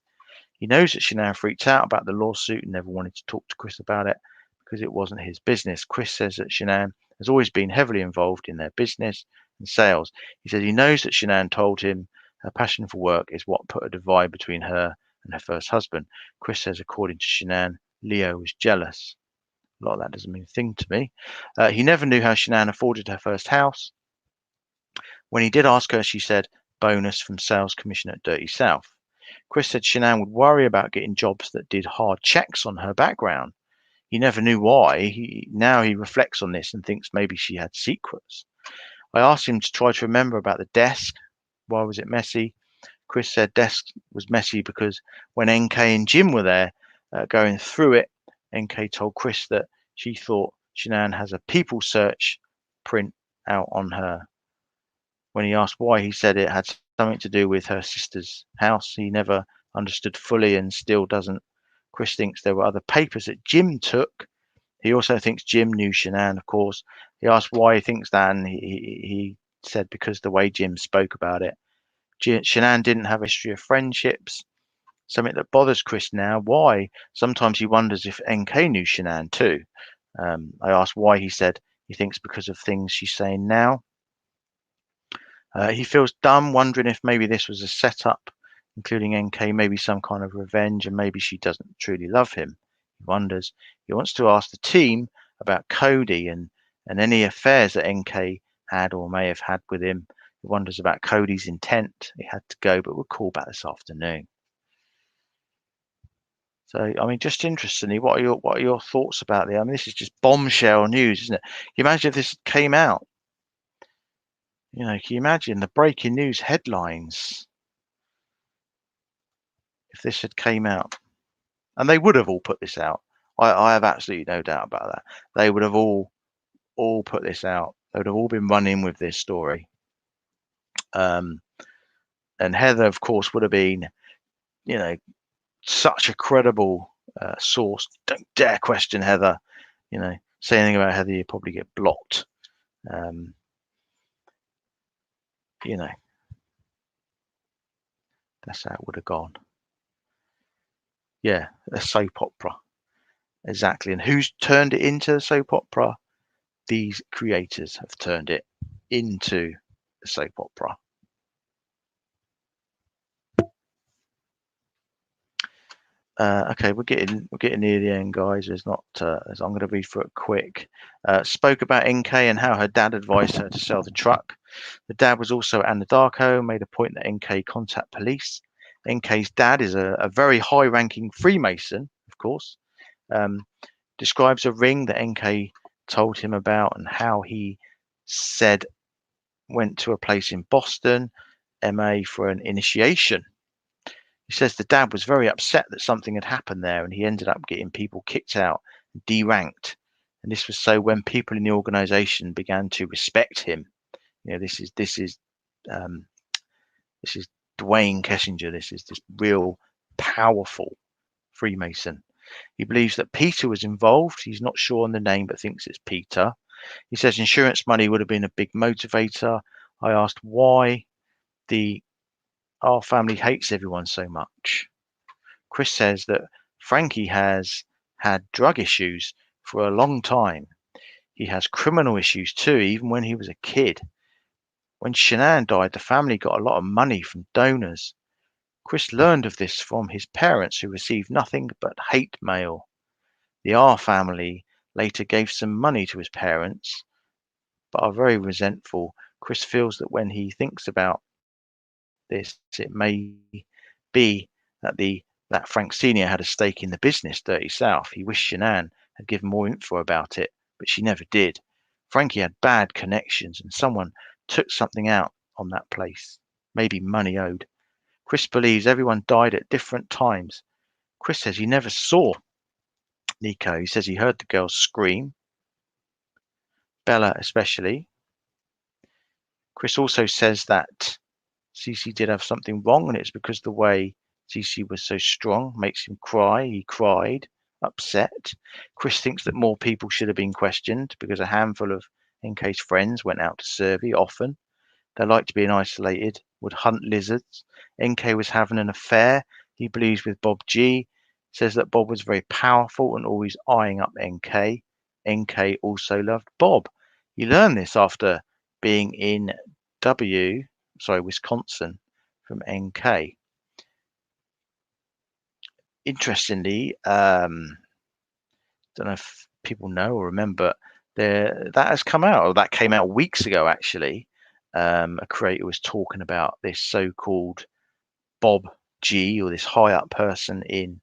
He knows that Shanann freaked out about the lawsuit and never wanted to talk to Chris about it because it wasn't his business. Chris says that Shanann has always been heavily involved in their business and sales. He says he knows that Shanann told him her passion for work is what put a divide between her and her first husband. Chris says, according to Shanann, Leo was jealous. A lot of that doesn't mean a thing to me. He never knew how Shanann afforded her first house. When he did ask her, she said, bonus from sales commission at Dirty South. Chris said Shanann would worry about getting jobs that did hard checks on her background. He never knew why. Now he reflects on this and thinks maybe she had secrets. I asked him to try to remember about the desk. Why was it messy? Chris said desk was messy because when NK and Jim were there going through it, NK told Chris that she thought Shanann has a people search print out on her. When he asked why, he said it had something to do with her sister's house. He never understood fully and still doesn't. Chris thinks there were other papers that Jim took. He also thinks Jim knew Shanann, of course. He asked why he thinks that, and he said because the way Jim spoke about it. Shanann didn't have a history of friendships, something that bothers Chris now. Why? Sometimes he wonders if NK knew Shanann too. I asked why. He said he thinks because of things she's saying now. He feels dumb, wondering if maybe this was a setup, including NK, maybe some kind of revenge, and maybe she doesn't truly love him. He wonders. He wants to ask the team about Cody and any affairs that NK had or may have had with him. He wonders about Cody's intent. He had to go, but we'll call back this afternoon. So, I mean, just interestingly, what are your thoughts about this? I mean, this is just bombshell news, isn't it? Can you imagine if this came out? Can you imagine the breaking news headlines if this had came out? And they would have all put this out. I have absolutely no doubt about that. They would have all put this out. They would have all been running with this story. And Heather, of course, would have been, such a credible source. Don't dare question Heather. Say anything about Heather, you probably get blocked. That's how it would have gone. Yeah, a soap opera. Exactly. And who's turned it into a soap opera? These creators have turned it into a soap opera. Okay, we're getting near the end, guys. There's not. I'm going to read through it quick. Spoke about NK and how her dad advised her to sell the truck. The dad was also at Anadarko. Made a point that NK contact police. NK's dad is a very high-ranking Freemason, of course. Describes a ring that NK told him about and how he said went to a place in Boston, MA, for an initiation. He says the dad was very upset that something had happened there, and he ended up getting people kicked out and deranked. And this was so when people in the organization began to respect him. Um, this is Dwayne Kessinger. This is this real powerful Freemason. He believes that Peter was involved. He's not sure on the name, but thinks it's Peter. He says insurance money would have been a big motivator. I asked why our family hates everyone so much. Chris says that Frankie has had drug issues for a long time. He has criminal issues too, even when he was a kid. When Shanann died, the family got a lot of money from donors. Chris learned of this from his parents, who received nothing but hate mail. The R family later gave some money to his parents, but are very resentful. Chris feels that when he thinks about this, it may be that Frank Sr. had a stake in the business, Dirty South. He wished Shanann had given more info about it, but she never did. Frankie had bad connections, and someone took something out on that place, maybe money owed. Chris believes everyone died at different times. Chris says he never saw Nico. He says he heard the girls scream, Bella especially. Chris also says that Cece did have something wrong, and it's because the way Cece was so strong makes him cry. He cried, upset. Chris thinks that more people should have been questioned because a handful of NK's friends went out to survey often. They liked being isolated, would hunt lizards. NK was having an affair, he believes, with Bob G. Says that Bob was very powerful and always eyeing up NK. NK also loved Bob. He learned this after being in Wisconsin from NK. Interestingly, don't know if people know or remember, that has come out, or that came out weeks ago actually. A creator was talking about this so-called Bob G, or this high up person in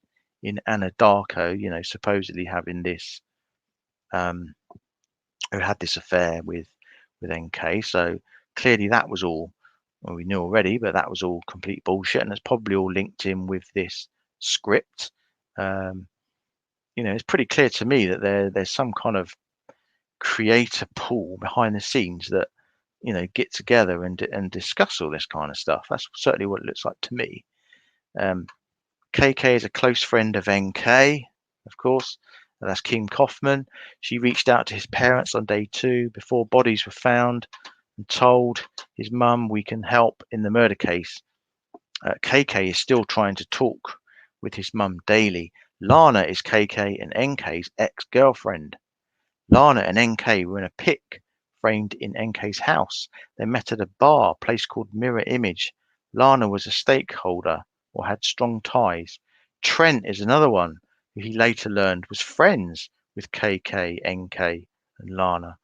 Anadarko, supposedly having this who had this affair with NK. So clearly that was all, well, we knew already, but that was all complete bullshit, and it's probably all linked in with this script. It's pretty clear to me that there's some kind of creator pool behind the scenes that get together and discuss all this kind of stuff. That's certainly what it looks like to me. KK is a close friend of NK, of course. That's Kim Kaufman. She reached out to his parents on day 2 before bodies were found and told his mum, we can help in the murder case. KK is still trying to talk with his mum daily. Lana is KK and NK's ex-girlfriend. Lana and NK were in a pic framed in NK's house. They met at a bar, a place called Mirror Image. Lana was a stakeholder or had strong ties. Trent is another one who he later learned was friends with KK, NK, and Lana.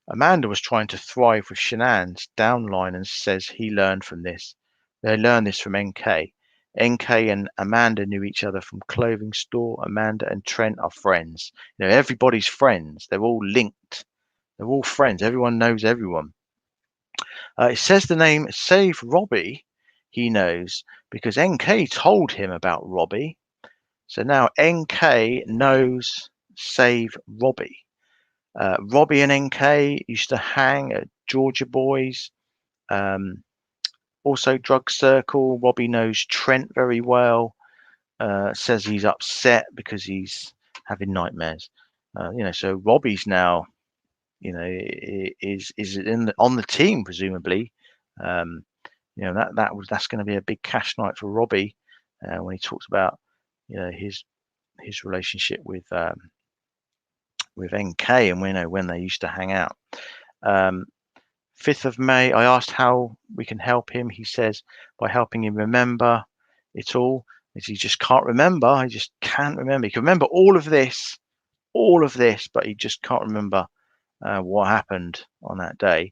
Amanda was trying to thrive with Shanann's downline and says he learned from this. They learned this from NK. NK and Amanda knew each other from clothing store. Amanda and Trent are friends. Everybody's friends. They're all linked. They're all friends. Everyone knows everyone. It says the name Save Robbie he knows because NK told him about Robbie. So now NK knows Save Robbie. Robbie and NK used to hang at Georgia Boys. Also Drug Circle. Robbie knows Trent very well. Says he's upset because he's having nightmares. So Robbie's now, is on the team presumably. That's going to be a big cash night for Robbie when he talks about his relationship with NK and when they used to hang out. 5th of May, I asked how we can help him. He says by helping him remember it all. He just can't remember. He just can't remember. He can remember all of this, but he just can't remember what happened on that day.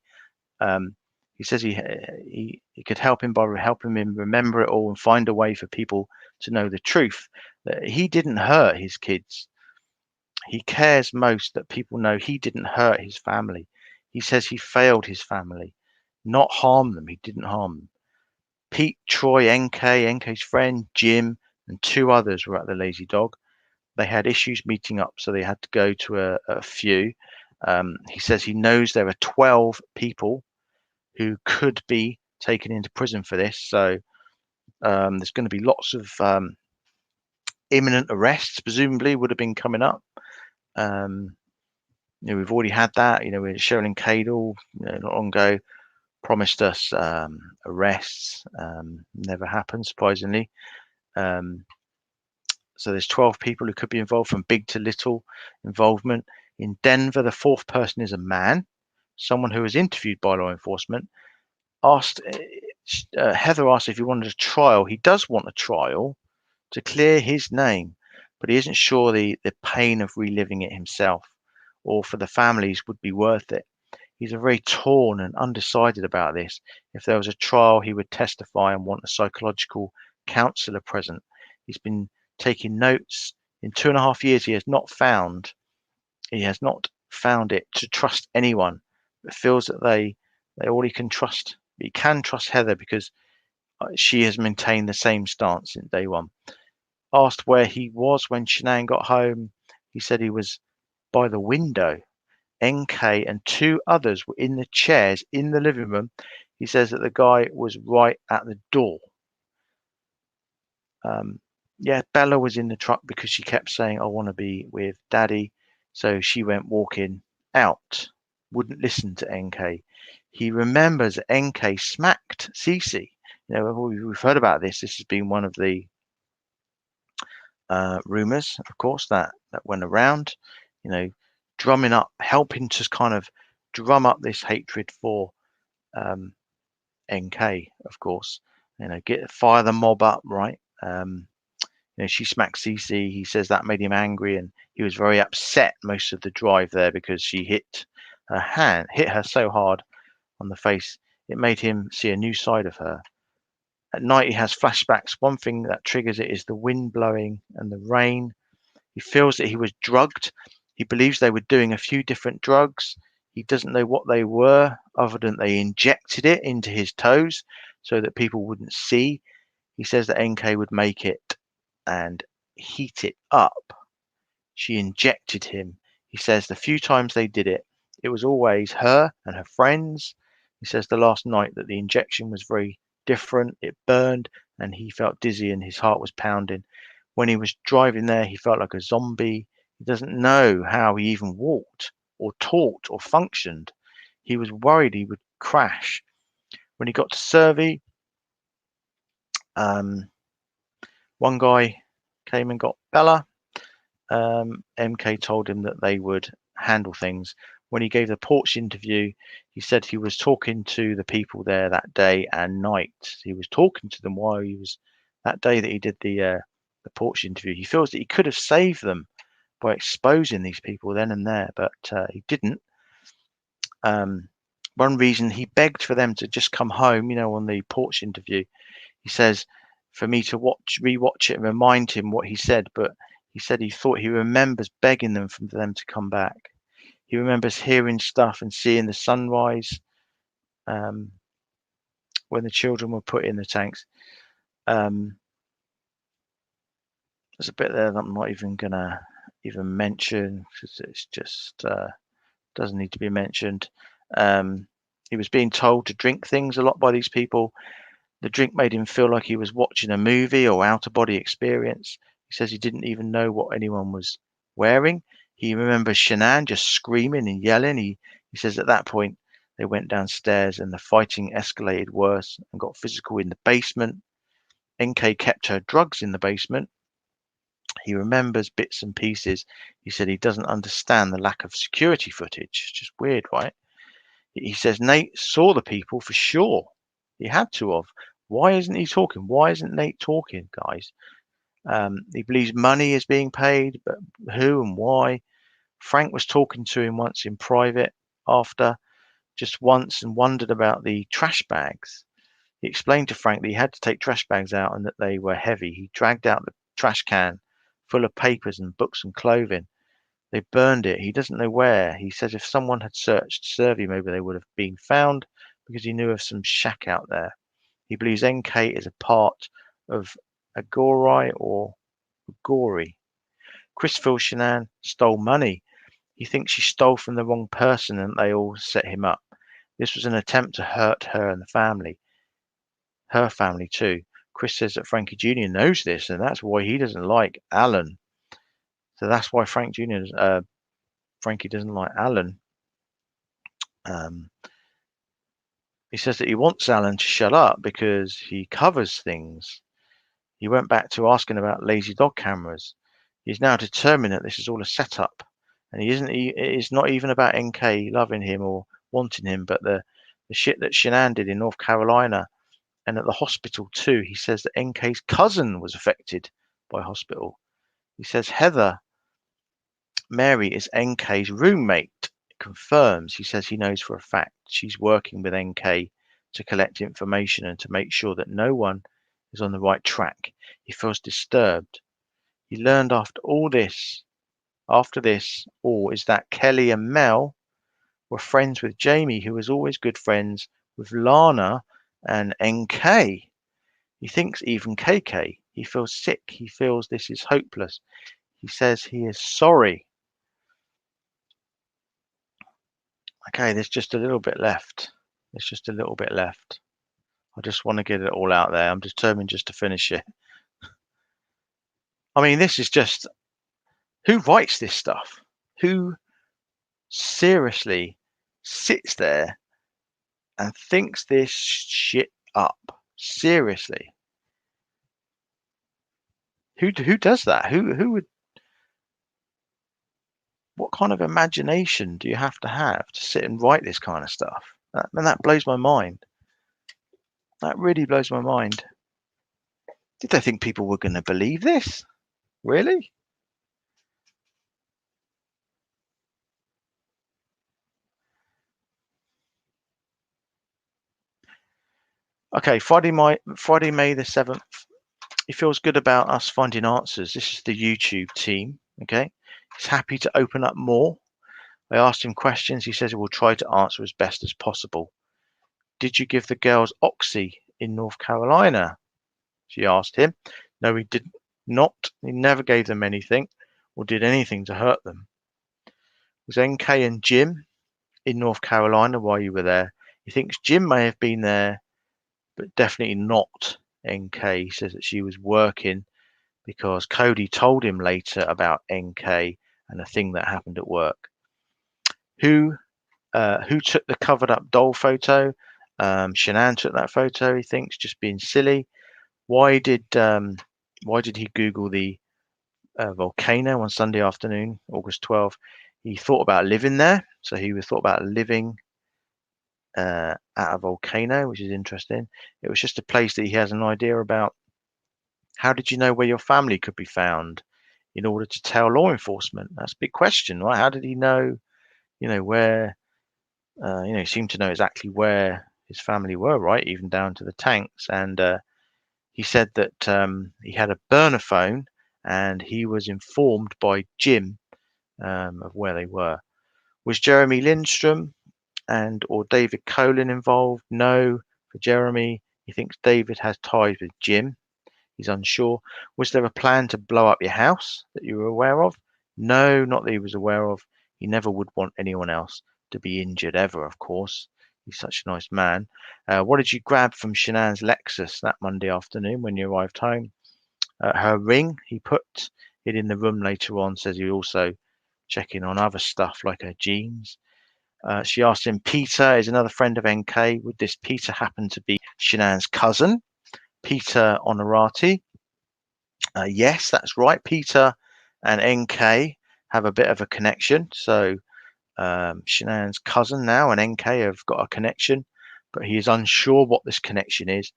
He says he could help him by helping him remember it all and find a way for people to know the truth, that he didn't hurt his kids. He cares most that people know he didn't hurt his family. He says he failed his family, not harm them. He didn't harm them. Pete, Troy, NK's friend, Jim, and 2 others were at the Lazy Dog. They had issues meeting up, so they had to go to a few. He says he knows there are 12 people who could be taken into prison for this. So there's going to be lots of imminent arrests, presumably, would have been coming up. We've already had that. With Sherilyn Cadle, not long ago, promised us arrests. Never happened, surprisingly. So there's 12 people who could be involved, from big to little involvement. In Denver, the 4th person is a man, someone who was interviewed by law enforcement. Heather asked if he wanted a trial. He does want a trial to clear his name, but he isn't sure the pain of reliving it himself or for the families would be worth it. He's very torn and undecided about this. If there was a trial, he would testify and want a psychological counselor present. He's been taking notes. In 2.5 years, he has not found it to trust anyone, but feels that all he can trust. He can trust Heather because she has maintained the same stance since day one. Asked where he was when Shanann got home, he said he was by the window. NK and 2 others were in the chairs in the living room. He says that the guy was right at the door. Bella was in the truck because she kept saying, "I want to be with Daddy." So she went walking out, wouldn't listen to NK. He remembers NK smacked Cece. We've heard about this. This has been one of the rumors, of course, that went around. Drumming up, helping to kind of drum up this hatred for NK, of course. Fire the mob up, right? She smacked Cece. He says that made him angry, and he was very upset most of the drive there because she hit her so hard on the face. It made him see a new side of her. At night, he has flashbacks. One thing that triggers it is the wind blowing and the rain. He feels that he was drugged. He believes they were doing a few different drugs. He doesn't know what they were, other than they injected it into his toes so that people wouldn't see. He says that NK would make it and heat it up. She injected him. He says the few times they did it, it was always her and her friends. He says the last night that the injection was very different. It burned and he felt dizzy and his heart was pounding. When he was driving there, he felt like a zombie. He doesn't know how he even walked or talked or functioned. He was worried he would crash. When he got to Survey, one guy came and got Bella. MK told him that they would handle things. When he gave the porch interview, he said he was talking to the people there that day and night. He was talking to them while he was that day that he did the porch interview. He feels that he could have saved them by exposing these people then and there, but he didn't. One reason he begged for them to just come home, on the porch interview. He says for me to rewatch it and remind him what he said, but he said he thought he remembers begging them for them to come back. He remembers hearing stuff and seeing the sunrise when the children were put in the tanks. There's a bit there that I'm not even gonna even mention because it's just doesn't need to be mentioned. He was being told to drink things a lot by these people. The drink made him feel like he was watching a movie or out-of-body experience. He says he didn't even know what anyone was wearing. He remembers Shanann just screaming and yelling. He says at that point they went downstairs and the fighting escalated worse and got physical in the basement. NK kept her drugs in the basement. He remembers bits and pieces. He said he doesn't understand the lack of security footage. It's just weird, right? He says Nate saw the people for sure. He had to have. Why isn't he talking? Why isn't Nate talking, guys? He believes money is being paid, but who and why? Frank was talking to him once in private after, just once, and wondered about the trash bags. He explained to Frank that he had to take trash bags out and that they were heavy. He dragged out the trash can full of papers and books and clothing. They burned it. He doesn't know where. He says if someone had searched to serve him, maybe they would have been found because he knew of some shack out there. He believes NK is a part of Agorai or Gory. Chris feels Shanann stole money. He thinks she stole from the wrong person and they all set him up. This was an attempt to hurt her and the family. Her family too. Chris says that Frankie Jr. knows this and that's why he doesn't like Alan. So that's why Frankie doesn't like Alan. He says that he wants Alan to shut up because he covers things. He went back to asking about lazy dog cameras. He's now determined that this is all a setup, and it is not even about NK loving him or wanting him, but the shit that Shanann did in North Carolina and at the hospital too. He says that NK's cousin was affected by hospital. He says Heather Mary is NK's roommate. Confirms. He says he knows for a fact she's working with NK to collect information and to make sure that no one is on the right track. He feels disturbed. He learned after this, is that Kelly and Mel were friends with Jamie, who was always good friends with Lana and NK. He thinks even KK. He feels sick. He feels this is hopeless. He says he is sorry. Okay, there's just a little bit left. There's just a little bit left. I just want to get it all out there. I'm determined just to finish it. I mean, this is just, who writes this stuff? Who seriously sits there and thinks this shit up? Seriously. Who does that? Who would, what kind of imagination do you have to sit and write this kind of stuff? That blows my mind. That really blows my mind. Did they think people were going to believe this? Really? Okay, Friday, May the 7th. He feels good about us finding answers. This is the YouTube team. Okay. He's happy to open up more. I asked him questions. He says he will try to answer as best as possible. Did you give the girls Oxy in North Carolina? She asked him. No, he did not. He never gave them anything or did anything to hurt them. Was NK and Jim in North Carolina while you were there? He thinks Jim may have been there, but definitely not NK. He says that she was working because Cody told him later about NK and a thing that happened at work. Who took the covered up doll photo? Shanann took that photo, he thinks, just being silly. Why did he Google the volcano on Sunday afternoon, August 12th? He thought about living there, so he thought about living at a volcano, which is interesting. It was just a place that he has an idea about. How did you know where your family could be found in order to tell law enforcement? That's a big question, right? How did he know, where, he seemed to know exactly where his family were, right? Even down to the tanks. And he said that he had a burner phone and he was informed by Jim of where they were. Was Jeremy Lindstrom or David Colin involved? No. For Jeremy, he thinks David has ties with Jim. He's unsure. Was there a plan to blow up your house that you were aware of? No, not that he was aware of. He never would want anyone else to be injured ever, of course. He's such a nice man. What did you grab from Shanann's Lexus that Monday afternoon when you arrived home? Her ring. He put it in the room later on. Says he also checking on other stuff like her jeans. She asked him, Peter is another friend of NK. Would this Peter happen to be Shanann's cousin? Peter Honorati. Yes, that's right. Peter and NK have a bit of a connection. So Shanann's cousin now and NK have got a connection, but he is unsure what this connection is.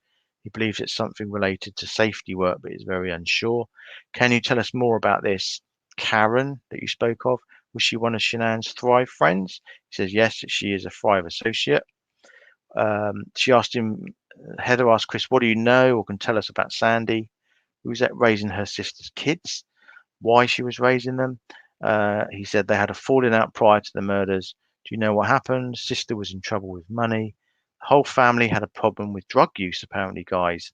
He believes it's something related to safety work, but is very unsure. Can you tell us more about this Karen that you spoke of? Was she one of Shanann's Thrive friends? He says yes, that she is a Thrive associate. She asked him, Heather asked Chris, what do you know or can tell us about Sandy? Who was that raising her sister's kids? Why she was raising them? He said they had a falling out prior to the murders. Do you know what happened? Sister was in trouble with money. The whole family had a problem with drug use, apparently, guys.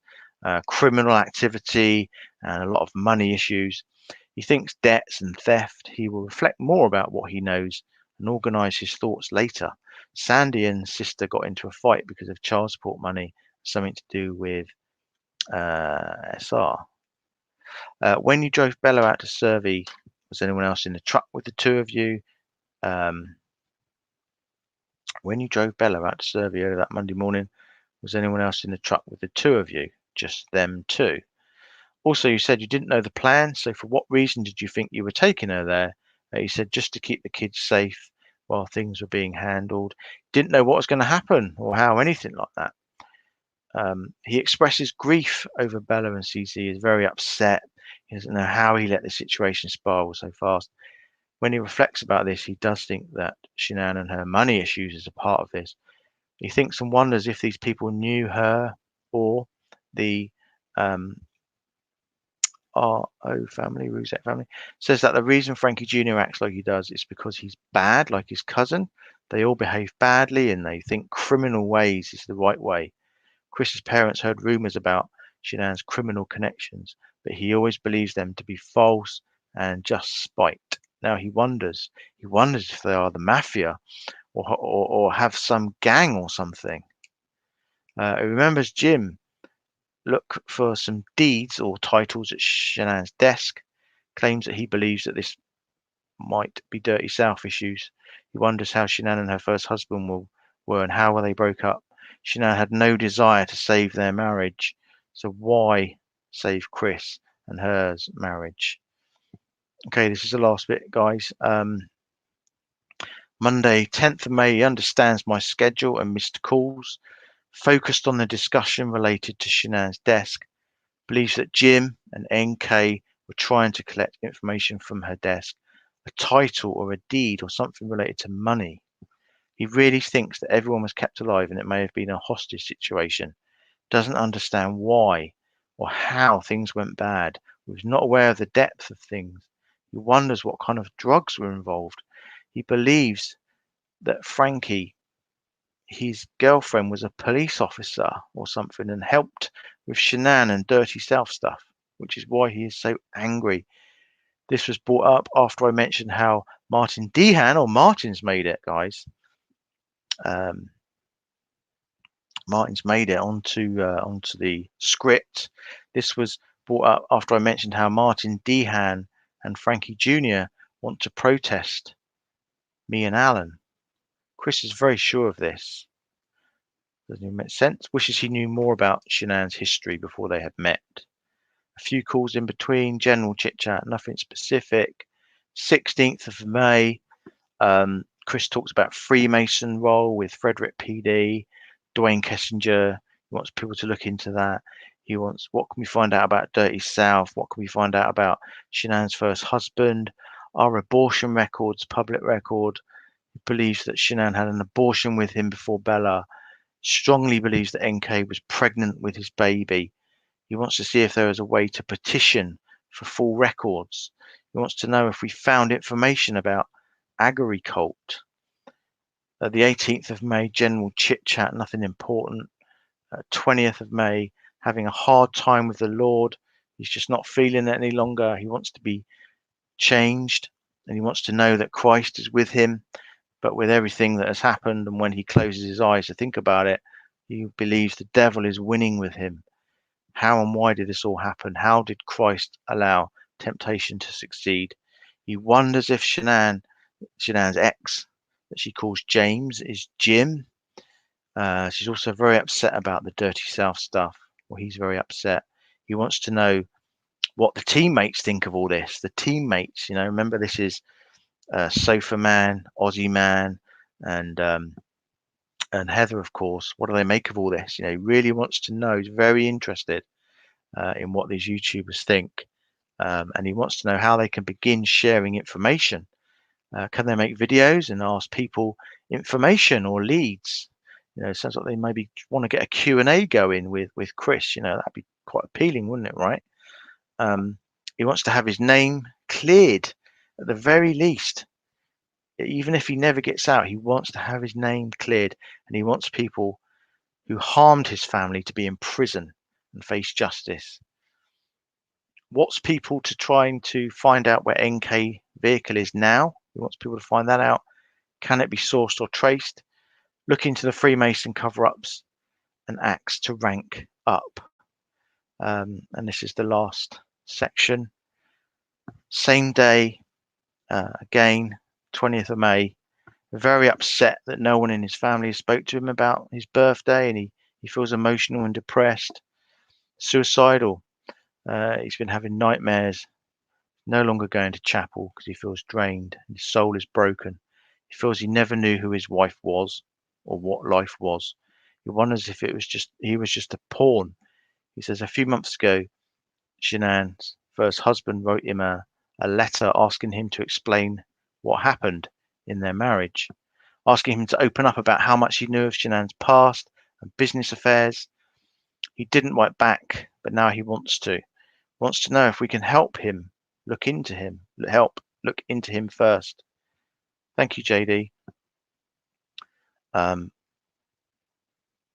Criminal activity and a lot of money issues. He thinks debts and theft. He will reflect more about what he knows and organise his thoughts later. Sandy and sister got into a fight because of child support money, something to do with SR. When you drove Bella out to Survey, was anyone else in the truck with the two of you? When you drove Bella out to Survey earlier that Monday morning, was anyone else in the truck with the two of you? Just them two. Also, you said you didn't know the plan, so for what reason did you think you were taking her there? You said just to keep the kids safe while things were being handled. Didn't know what was going to happen or how, anything like that. He expresses grief over Bella and CC. Is very upset. He doesn't know how he let the situation spiral so fast. When he reflects about this, he does think that Shanann and her money issues is a part of this. He thinks and wonders if these people knew her or the RO family, Rosette family. Says that the reason Frankie Jr. acts like he does is because he's bad, like his cousin. They all behave badly and they think criminal ways is the right way. Chris's parents heard rumours about Shanann's criminal connections, but he always believes them to be false and just spite. Now he wonders if they are the mafia or have some gang or something. He remembers Jim look for some deeds or titles at Shanann's desk, claims that he believes that this might be Dirty South issues. He wonders how Shanann and her first husband were and how they broke up. Shanann had no desire to save their marriage, so why save Chris and hers marriage? Okay, this is the last bit, guys. Monday, 10th of May, he understands my schedule and missed calls. Focused on the discussion related to Shanann's desk. Believes that Jim and NK were trying to collect information from her desk, a title or a deed or something related to money. He really thinks that everyone was kept alive and it may have been a hostage situation. Doesn't understand why or how things went bad. He was not aware of the depth of things. He wonders what kind of drugs were involved. He believes that Frankie, his girlfriend, was a police officer or something and helped with Shanann and Dirty South stuff, which is why he is so angry. This was brought up after I mentioned how Martin's made it, guys. Martin's made it onto the script. This was brought up after I mentioned how Martin Dehan and Frankie Jr. want to protest me and Alan. Chris is very sure of this. Doesn't even make sense. Wishes he knew more about Shanann's history before they had met. A few calls in between, general chit chat, nothing specific. 16th of May, Chris talks about Freemason role with Frederick PD, Dwayne Kessinger. He wants people to look into that. He wants, what can we find out about Dirty South? What can we find out about Shanann's first husband? Are abortion records public record? He believes that Shanann had an abortion with him before Bella. Strongly believes that NK was pregnant with his baby. He wants to see if there is a way to petition for full records. He wants to know if we found information about Agary cult. The 18th of May, general chit chat, nothing important. 20th of May, having a hard time with the Lord. He's just not feeling it any longer. He wants to be changed and he wants to know that Christ is with him. But with everything that has happened and when he closes his eyes to think about it, he believes the devil is winning with him. How and why did this all happen? How did Christ allow temptation to succeed? He wonders if Shanann's ex, that she calls James, is Jim. She's also very upset about the Dirty South stuff. Well, he's very upset. He wants to know what the teammates think of all this. The teammates, remember this is Sofa Man, Aussie Man, and And Heather, of course, what do they make of all this? He really wants to know. He's very interested in what these YouTubers think, and he wants to know how they can begin sharing information. Can they make videos and ask people information or leads? It sounds like they maybe want to get a Q&A going with Chris. That'd be quite appealing, wouldn't it, right? He wants to have his name cleared at the very least. Even if he never gets out, he wants to have his name cleared, and he wants people who harmed his family to be in prison and face justice. Wants people to trying to find out where NK vehicle is now. He wants people to find that out. Can it be sourced or traced? Look into the Freemason cover-ups and acts to rank up. And this is the last section. Same day, again, 20th of May. Very upset that no one in his family spoke to him about his birthday, and he feels emotional and depressed, suicidal. He's been having nightmares, no longer going to chapel because he feels drained. His soul is broken. He feels he never knew who his wife was or what life was. He wonders if he was just a pawn. He says a few months ago, Shanann's first husband wrote him a letter asking him to explain what happened in their marriage, asking him to open up about how much he knew of Shanann's past and business affairs. He didn't write back, but now he wants to. Wants to know if we can help him, look into him first. Thank you, JD.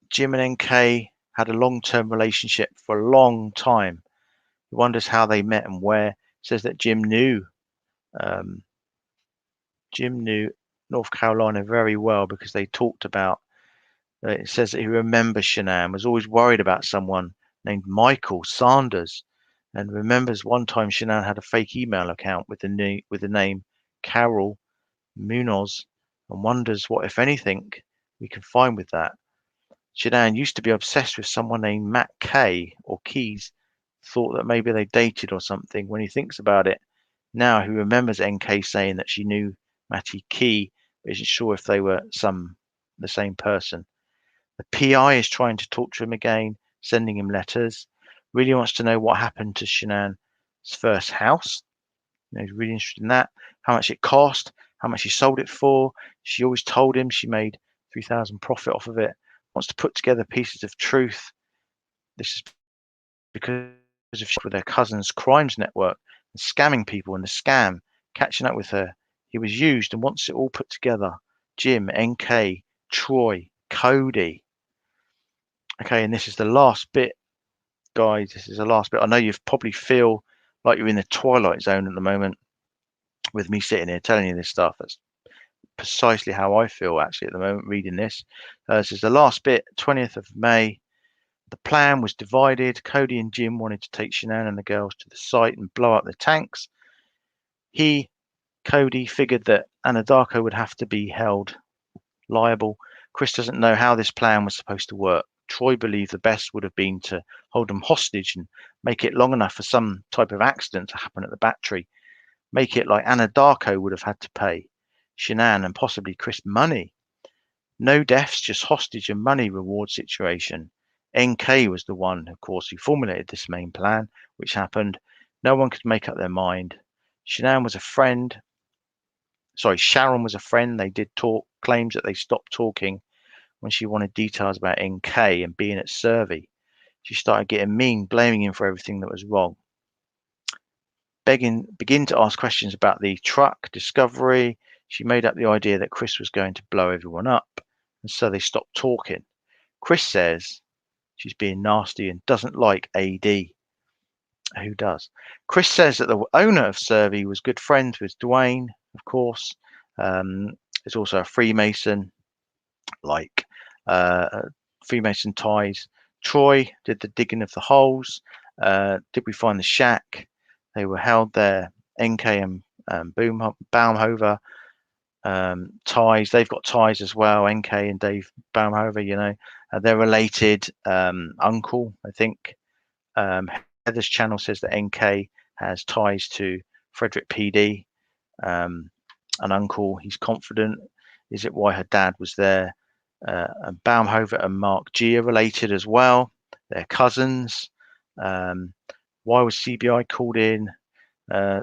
Jim and NK had a long-term relationship for a long time. He wonders how they met and where. Says that Jim knew North Carolina very well because they talked about. It says that he remembers Shanann, was always worried about someone named Michael Sanders, and remembers one time Shanann had a fake email account with the name Carol Munoz, and wonders what, if anything, we can find with that. Shanann used to be obsessed with someone named Matt Kay or Keys, thought that maybe they dated or something. When he thinks about it now, he remembers NK saying that she knew Matty Key, but isn't sure if they were the same person. The PI is trying to talk to him again, sending him letters. Really wants to know what happened to Shanann's first house. He's really interested in that. How much it cost, how much she sold it for. She always told him she made $3,000 profit off of it. Wants to put together pieces of truth. This is because of with their cousin's crimes network and scamming people, and the scam catching up with her. He was used and wants it all put together. Jim, NK, Troy, Cody. Okay, and this is the last bit, guys. This is the last bit. I know you probably feel like you're in the twilight zone at the moment with me sitting here telling you this stuff. That's precisely how I feel actually at the moment reading this. This is the last bit, 20th of May. The plan was divided. Cody and Jim wanted to take Shanann and the girls to the site and blow up the tanks. Cody, figured that Anadarko would have to be held liable. Chris doesn't know how this plan was supposed to work. Troy believed the best would have been to hold them hostage and make it long enough for some type of accident to happen at the battery. Make it like Anadarko would have had to pay Shanann and possibly Chris money. No deaths, just hostage and money reward situation. NK was the one, of course, who formulated this main plan, which happened. No one could make up their mind. Sharon was a friend. They did talk, claims that they stopped talking when she wanted details about NK and being at Survey. She started getting mean, blaming him for everything that was wrong. Begin to ask questions about the truck discovery. She made up the idea that Chris was going to blow everyone up, and so they stopped talking. Chris says she's being nasty and doesn't like AD. Who does? Chris says that the owner of Survey was good friends with Dwayne, of course. Is also a Freemason, like Freemason ties. Troy did the digging of the holes. Did we find the shack? They were held there. NK and Baumhover ties. They've got ties as well. NK and Dave Baumhover, they're related. Uncle, I think. Heather's channel says that NK has ties to Frederick PD. An uncle, he's confident. Is it why her dad was there? And Baumhofer and Mark G are related as well. They're cousins. Why was CBI called in?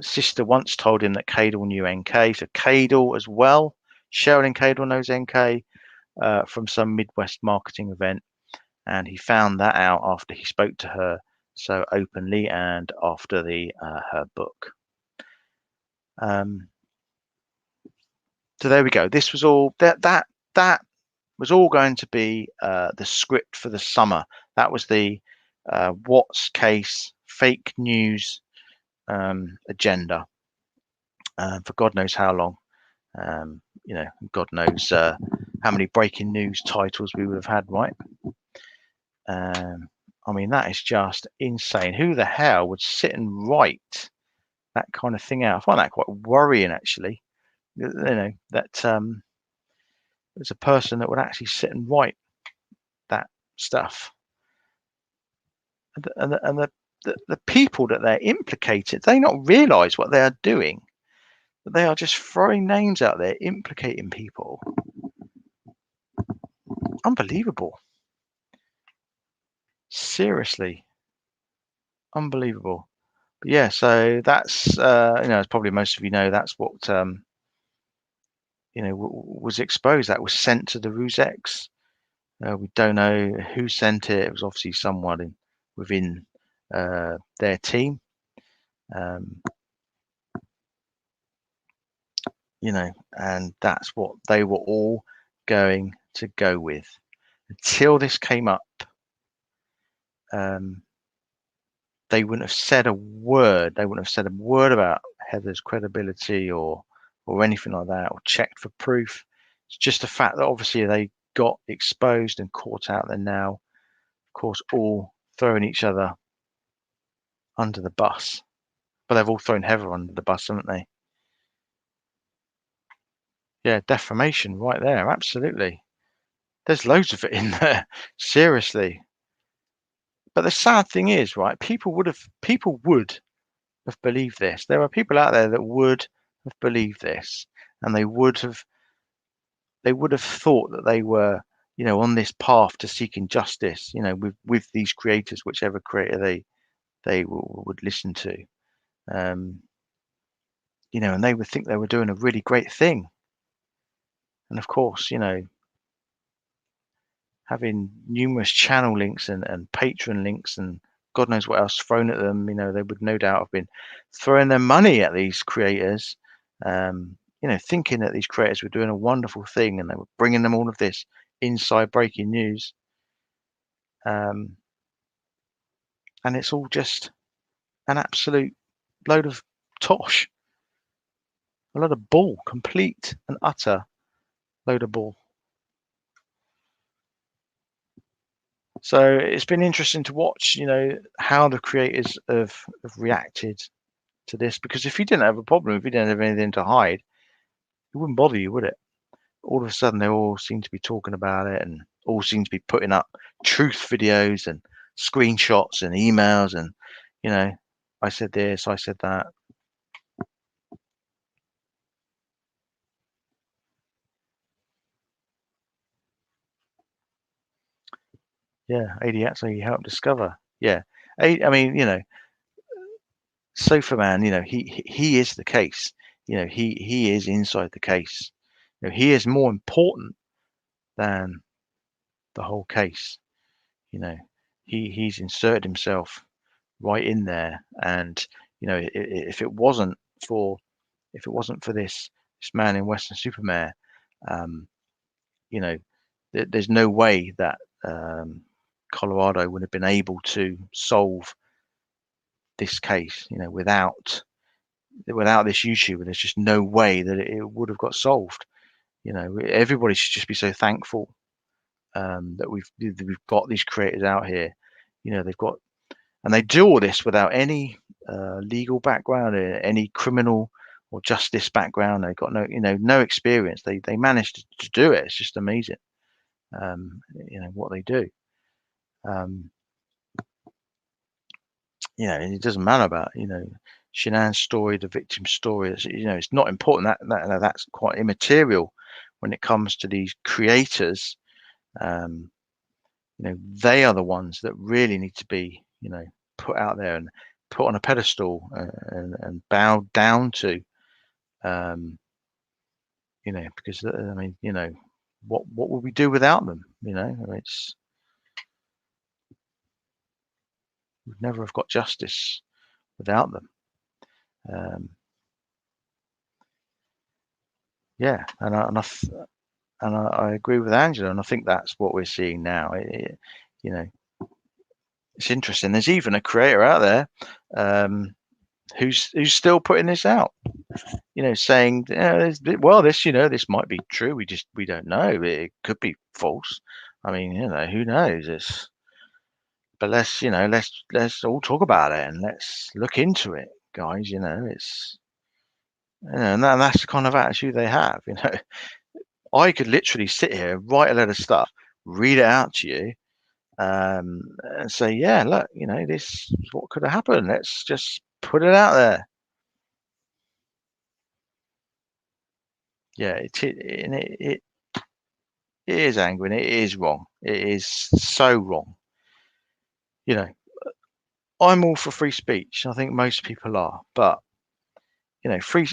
Sister once told him that Cadell knew NK, so Cadell as well. Sherilyn Cadell knows NK from some Midwest marketing event, and he found that out after he spoke to her so openly and after her book. So there we go. This was all that was all going to be the script for the summer. That was the Watts case fake news agenda for God knows how long. God knows how many breaking news titles we would have had, right? I mean, that is just insane. Who the hell would sit and write that kind of thing out? I find that quite worrying, actually. That there's a person that would actually sit and write that stuff, and the people that they're implicated, they not realise what they are doing. That they are just throwing names out there, implicating people. Unbelievable. Seriously, unbelievable. But yeah, so that's as probably most of you know, that's what was exposed. That was sent to the Rusex. We don't know who sent it. It was obviously someone within their team. And that's what they were all going to go with until this came up. They wouldn't have said a word. They wouldn't have said a word about Heather's credibility or anything like that, or checked for proof. It's just the fact that obviously they got exposed and caught out. They're now, of course, all throwing each other under the bus. But they've all thrown Heather under the bus, haven't they? Yeah, defamation right there. Absolutely. There's loads of it in there. Seriously. But the sad thing is, right, people would have believed this. There are people out there that would have believed this, and they would have thought that they were, on this path to seeking justice, with these creators, whichever creator they would listen to, and they would think they were doing a really great thing. And of course, having numerous channel links and patron links and God knows what else thrown at them, they would no doubt have been throwing their money at these creators, thinking that these creators were doing a wonderful thing and they were bringing them all of this inside breaking news. And it's all just an absolute load of tosh, a load of bull, complete and utter load of bull. So it's been interesting to watch, how the creators have reacted to this, because if you didn't have a problem, if you didn't have anything to hide, it wouldn't bother you, would it? All of a sudden, they all seem to be talking about it and all seem to be putting up truth videos and screenshots and emails and, I said this, I said that. Yeah, ADX, you helped discover. Yeah, I mean, Sofa Man, he is the case. He is inside the case. He is more important than the whole case. He's inserted himself right in there, and if it wasn't for this man in Weston-super-Mare, there's no way that Colorado would have been able to solve this case. Without this YouTuber, there's just no way that it would have got solved. Everybody should just be so thankful that we've got these creators out here. They've got, and they do all this without any legal background, any criminal or justice background. They've got no experience. They managed to do it. It's just amazing, what they do. And it doesn't matter about Shanann's story, the victim's story. It's not important. That's quite immaterial when it comes to these creators They are the ones that really need to be, put out there and put on a pedestal, and bowed down to, um, because I mean, what would we do without them? It's we'd never have got justice without them. Um, yeah, and I agree with Angela, and I think that's what we're seeing now. You know, it's interesting. There's even a creator out there, who's still putting this out. Saying, this might be true. We don't know. It could be false. I mean, who knows? But let's all talk about it and let's look into it, guys. It's and that's the kind of attitude they have. I could literally sit here, write a load of stuff, read it out to you, and say, yeah, look, this is what could have happened. Let's just put it out there. Yeah, it is angry and it is wrong. It is so wrong. I'm all for free speech. I think most people are, but free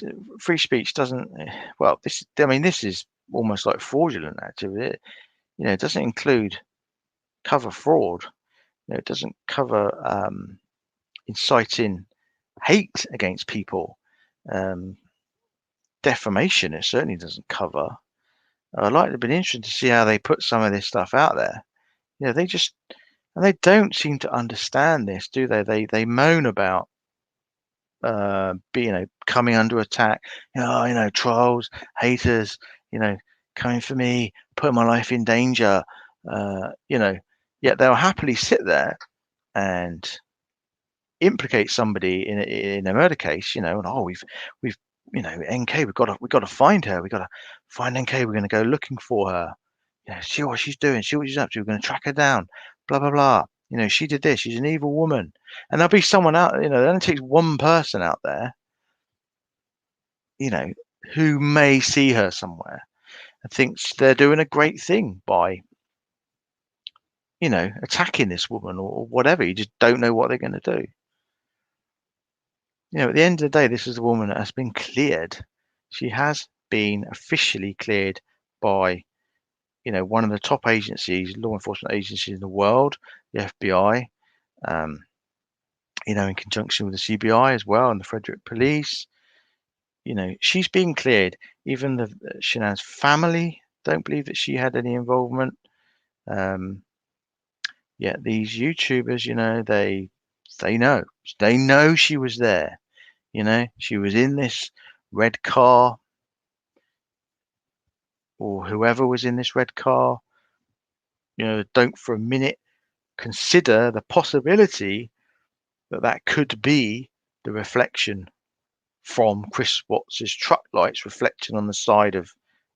speech doesn't. Well, this is almost like fraudulent activity. It doesn't cover fraud. It doesn't cover inciting hate against people. Defamation, it certainly doesn't cover. I'd like to be interested to see how they put some of this stuff out there. They don't seem to understand this, do they? They moan about coming under attack. Trolls, haters, coming for me, putting my life in danger. Yet they'll happily sit there and implicate somebody in a murder case. And we've NK, we've got to find her. We've got to find NK. We're going to go looking for her. See what she's doing. See what she's up to. We're going to track her down. Blah blah blah. She did this. She's an evil woman. And there'll be someone out. It only takes one person out there, who may see her somewhere and thinks they're doing a great thing by, attacking this woman or whatever. You just don't know what they're going to do. At the end of the day, this is a woman that has been cleared. She has been officially cleared by, one of the top agencies, law enforcement agencies in the world, the FBI, in conjunction with the CBI as well and the Frederick Police. She's been cleared. Even the Shanann's family don't believe that she had any involvement. Yet these YouTubers, they know she was there. She was in this red car, or whoever was in this red car. Don't for a minute consider the possibility that could be the reflection from Chris Watts's truck lights reflecting on the side of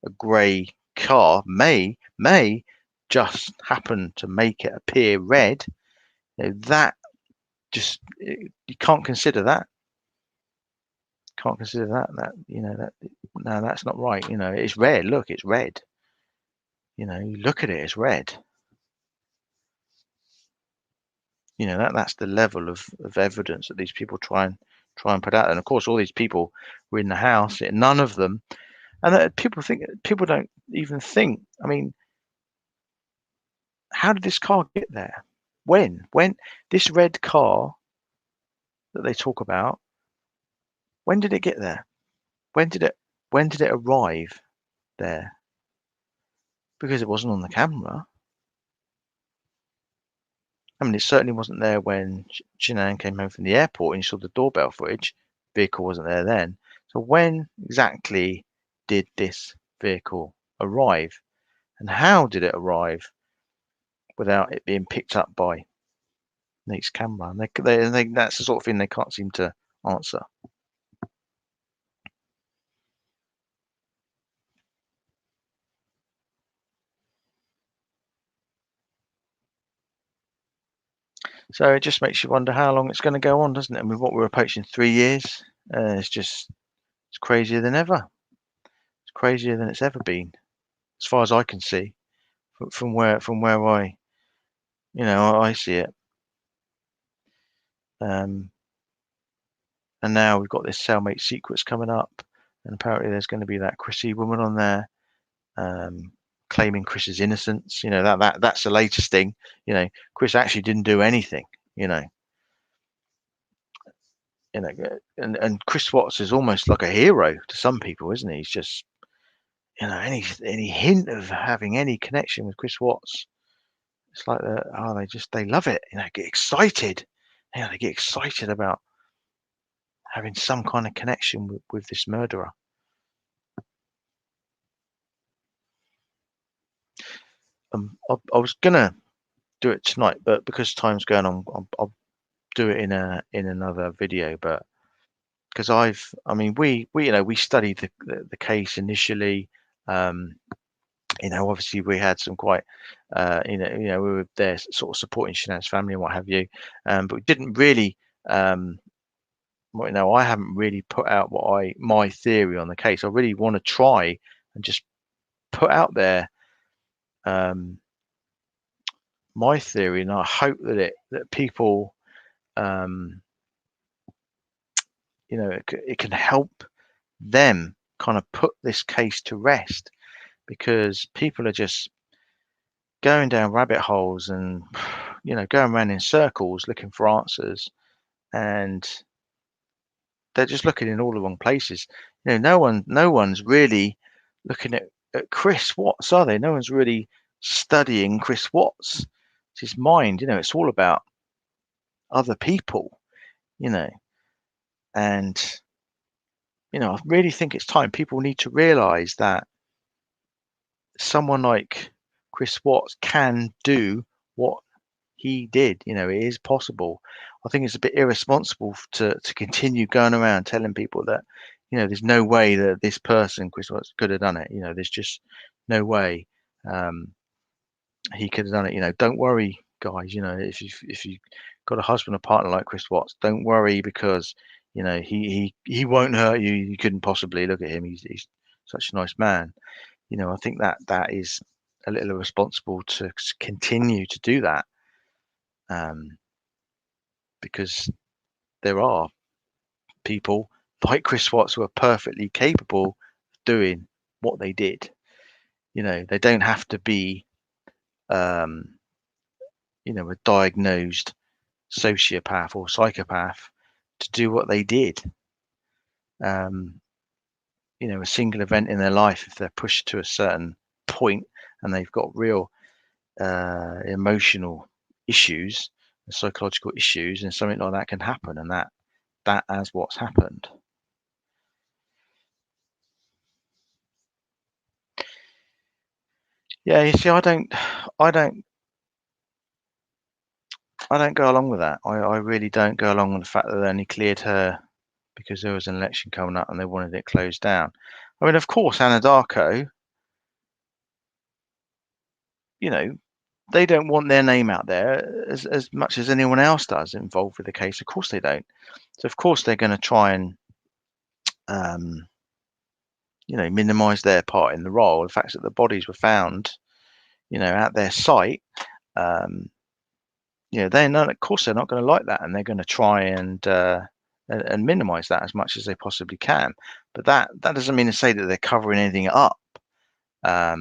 a grey car may just happen to make it appear red. That just, you can't consider that. Can't consider that. No, that's not right. It's red. Look, it's red. You look at it, it's red. That's the level of evidence that these people try and put out. And of course, all these people were in the house. None of them, and people don't even think. I mean, how did this car get there? When this red car that they talk about, when did it get there? When did it arrive there? Because it wasn't on the camera. I mean, it certainly wasn't there when Shanann came home from the airport and you saw the doorbell footage. Vehicle wasn't there then. So when exactly did this vehicle arrive? And how did it arrive without it being picked up by Nate's camera? And that's the sort of thing they can't seem to answer. So it just makes you wonder how long it's going to go on, doesn't it? And with what we're approaching 3 years, it's crazier than ever. It's crazier than it's ever been, as far as I can see, from where I see it. Um, and now we've got this Cellmate Secrets coming up, and apparently there's going to be that Chrissy woman on there, um, claiming Chris's innocence. That's the latest thing. Chris actually didn't do anything. You know, and Chris Watts is almost like a hero to some people, isn't he? He's just, any hint of having any connection with Chris Watts, it's like they love it. Get excited. They get excited about having some kind of connection with this murderer. I was gonna do it tonight, but because time's going on, I'll do it in another video. But because we studied the case initially. Obviously we had some quite, we were there sort of supporting Shanann's family and what have you, but we didn't really, I haven't really put out my theory on the case. I really want to try and just put out there my theory, and I hope that people, it can help them kind of put this case to rest, because people are just going down rabbit holes and going around in circles looking for answers, and they're just looking in all the wrong places. No one's really looking at Chris Watts, are they? No one's really studying Chris Watts. It's his mind. It's all about other people. You know, and I really think it's time people need to realise that someone like Chris Watts can do what he did. It is possible. I think it's a bit irresponsible to continue going around telling people that, there's no way that this person, Chris Watts, could have done it. There's just no way he could have done it. Don't worry, guys. If you got a husband or partner like Chris Watts, don't worry, because he won't hurt you. You couldn't possibly. Look at him. He's such a nice man. I think that is a little irresponsible to continue to do that, because there are people like Chris Watts who are perfectly capable of doing what they did. They don't have to be, um, a diagnosed sociopath or psychopath to do what they did. A single event in their life, if they're pushed to a certain point and they've got real emotional issues, psychological issues, and something like that can happen, and that as what's happened. Yeah, you see, I don't go along with that. I really don't go along with the fact that they only cleared her because there was an election coming up and they wanted it closed down. I mean, of course, Anadarko, they don't want their name out there as much as anyone else does involved with the case. Of course they don't. So of course they're going to try and minimize their part in the role. The fact that the bodies were found, at their site, they're not. Of course, they're not going to like that, and they're going to try and minimize that as much as they possibly can. But that doesn't mean to say that they're covering anything up, or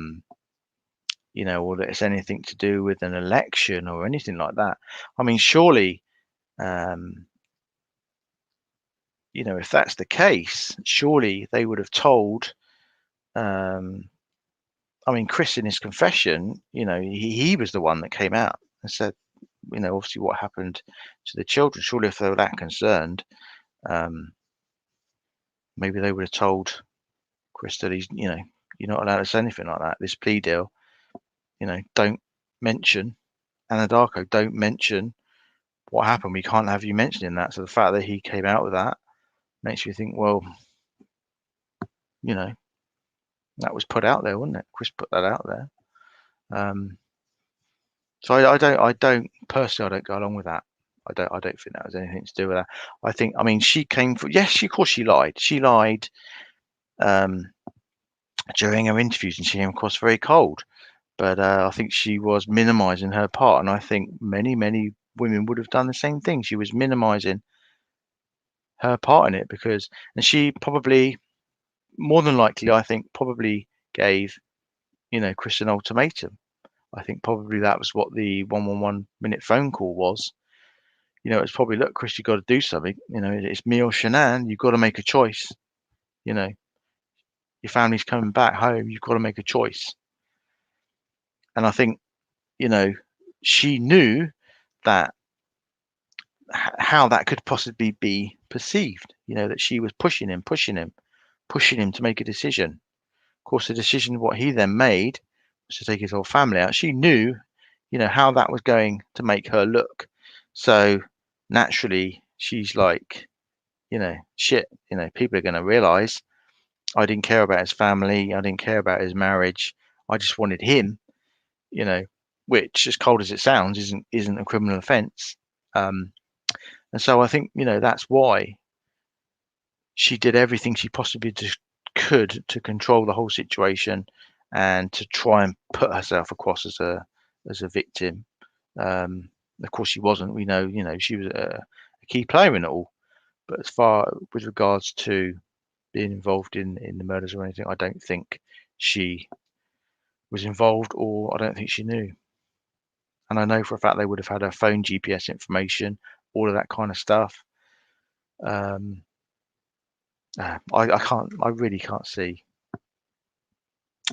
that it's anything to do with an election or anything like that. I mean, surely, if that's the case, surely they would have told. Chris, in his confession, he was the one that came out and said, obviously what happened to the children. Surely if they were that concerned, maybe they would have told Chris that you're not allowed to say anything like that. This plea deal, don't mention Anadarko, don't mention what happened. We can't have you mentioning that. So the fact that he came out with that makes you think, well, that was put out there, wasn't it? Chris put that out there. So I don't personally, I don't go along with that. I don't think that has anything to do with that. I mean, she came for, yes, of course she lied. She lied during her interviews, and she came across very cold. But I think she was minimizing her part, and I think many women would have done the same thing. She was minimizing her part in it because, and she probably, more than likely, I think, probably gave, Chris an ultimatum. I think probably that was what the 111-minute phone call was. It's probably, look, Chris, you've got to do something. It's me or Shanann. You've got to make a choice. You know, your family's coming back home. You've got to make a choice. And I think, you know, she knew that how that could possibly be perceived. That she was pushing him to make a decision. Of course, the decision what he then made was to take his whole family out. She knew, how that was going to make her look. So naturally, she's like, shit, people are going to realize I didn't care about his family. I didn't care about his marriage. I just wanted him, you know, which, as cold as it sounds, isn't a criminal offence. Um, and so I think, that's why she did everything she possibly just could to control the whole situation and to try and put herself across as a victim. Of course, she wasn't. We know, she was a key player in it all. But as far with regards to being involved in the murders or anything, I don't think she was involved, or I don't think she knew. And I know for a fact they would have had her phone GPS information, all of that kind of stuff. Um, I really can't see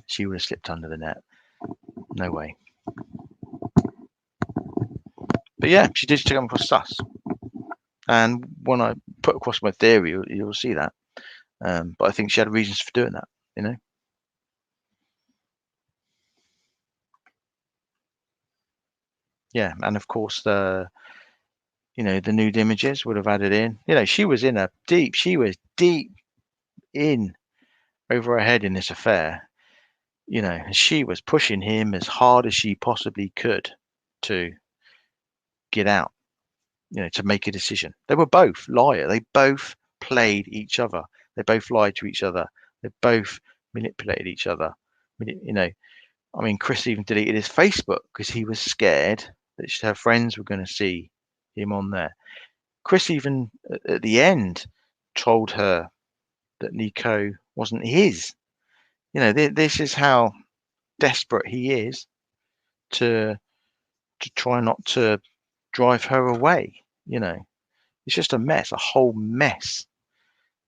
she would have slipped under the net. No way. But yeah, she did come across sus. And when I put across my theory, you'll see that. But I think she had reasons for doing that. Yeah, and of course the nude images would have added in. She was deep in over her head in this affair. And she was pushing him as hard as she possibly could to get out, to make a decision. They were both liar. They both played each other. They both lied to each other. They both manipulated each other. I mean, Chris even deleted his Facebook because he was scared that her friends were going to see him on there. Chris even at the end told her that Nico wasn't his. This is how desperate he is to try not to drive her away. It's just a mess, a whole mess.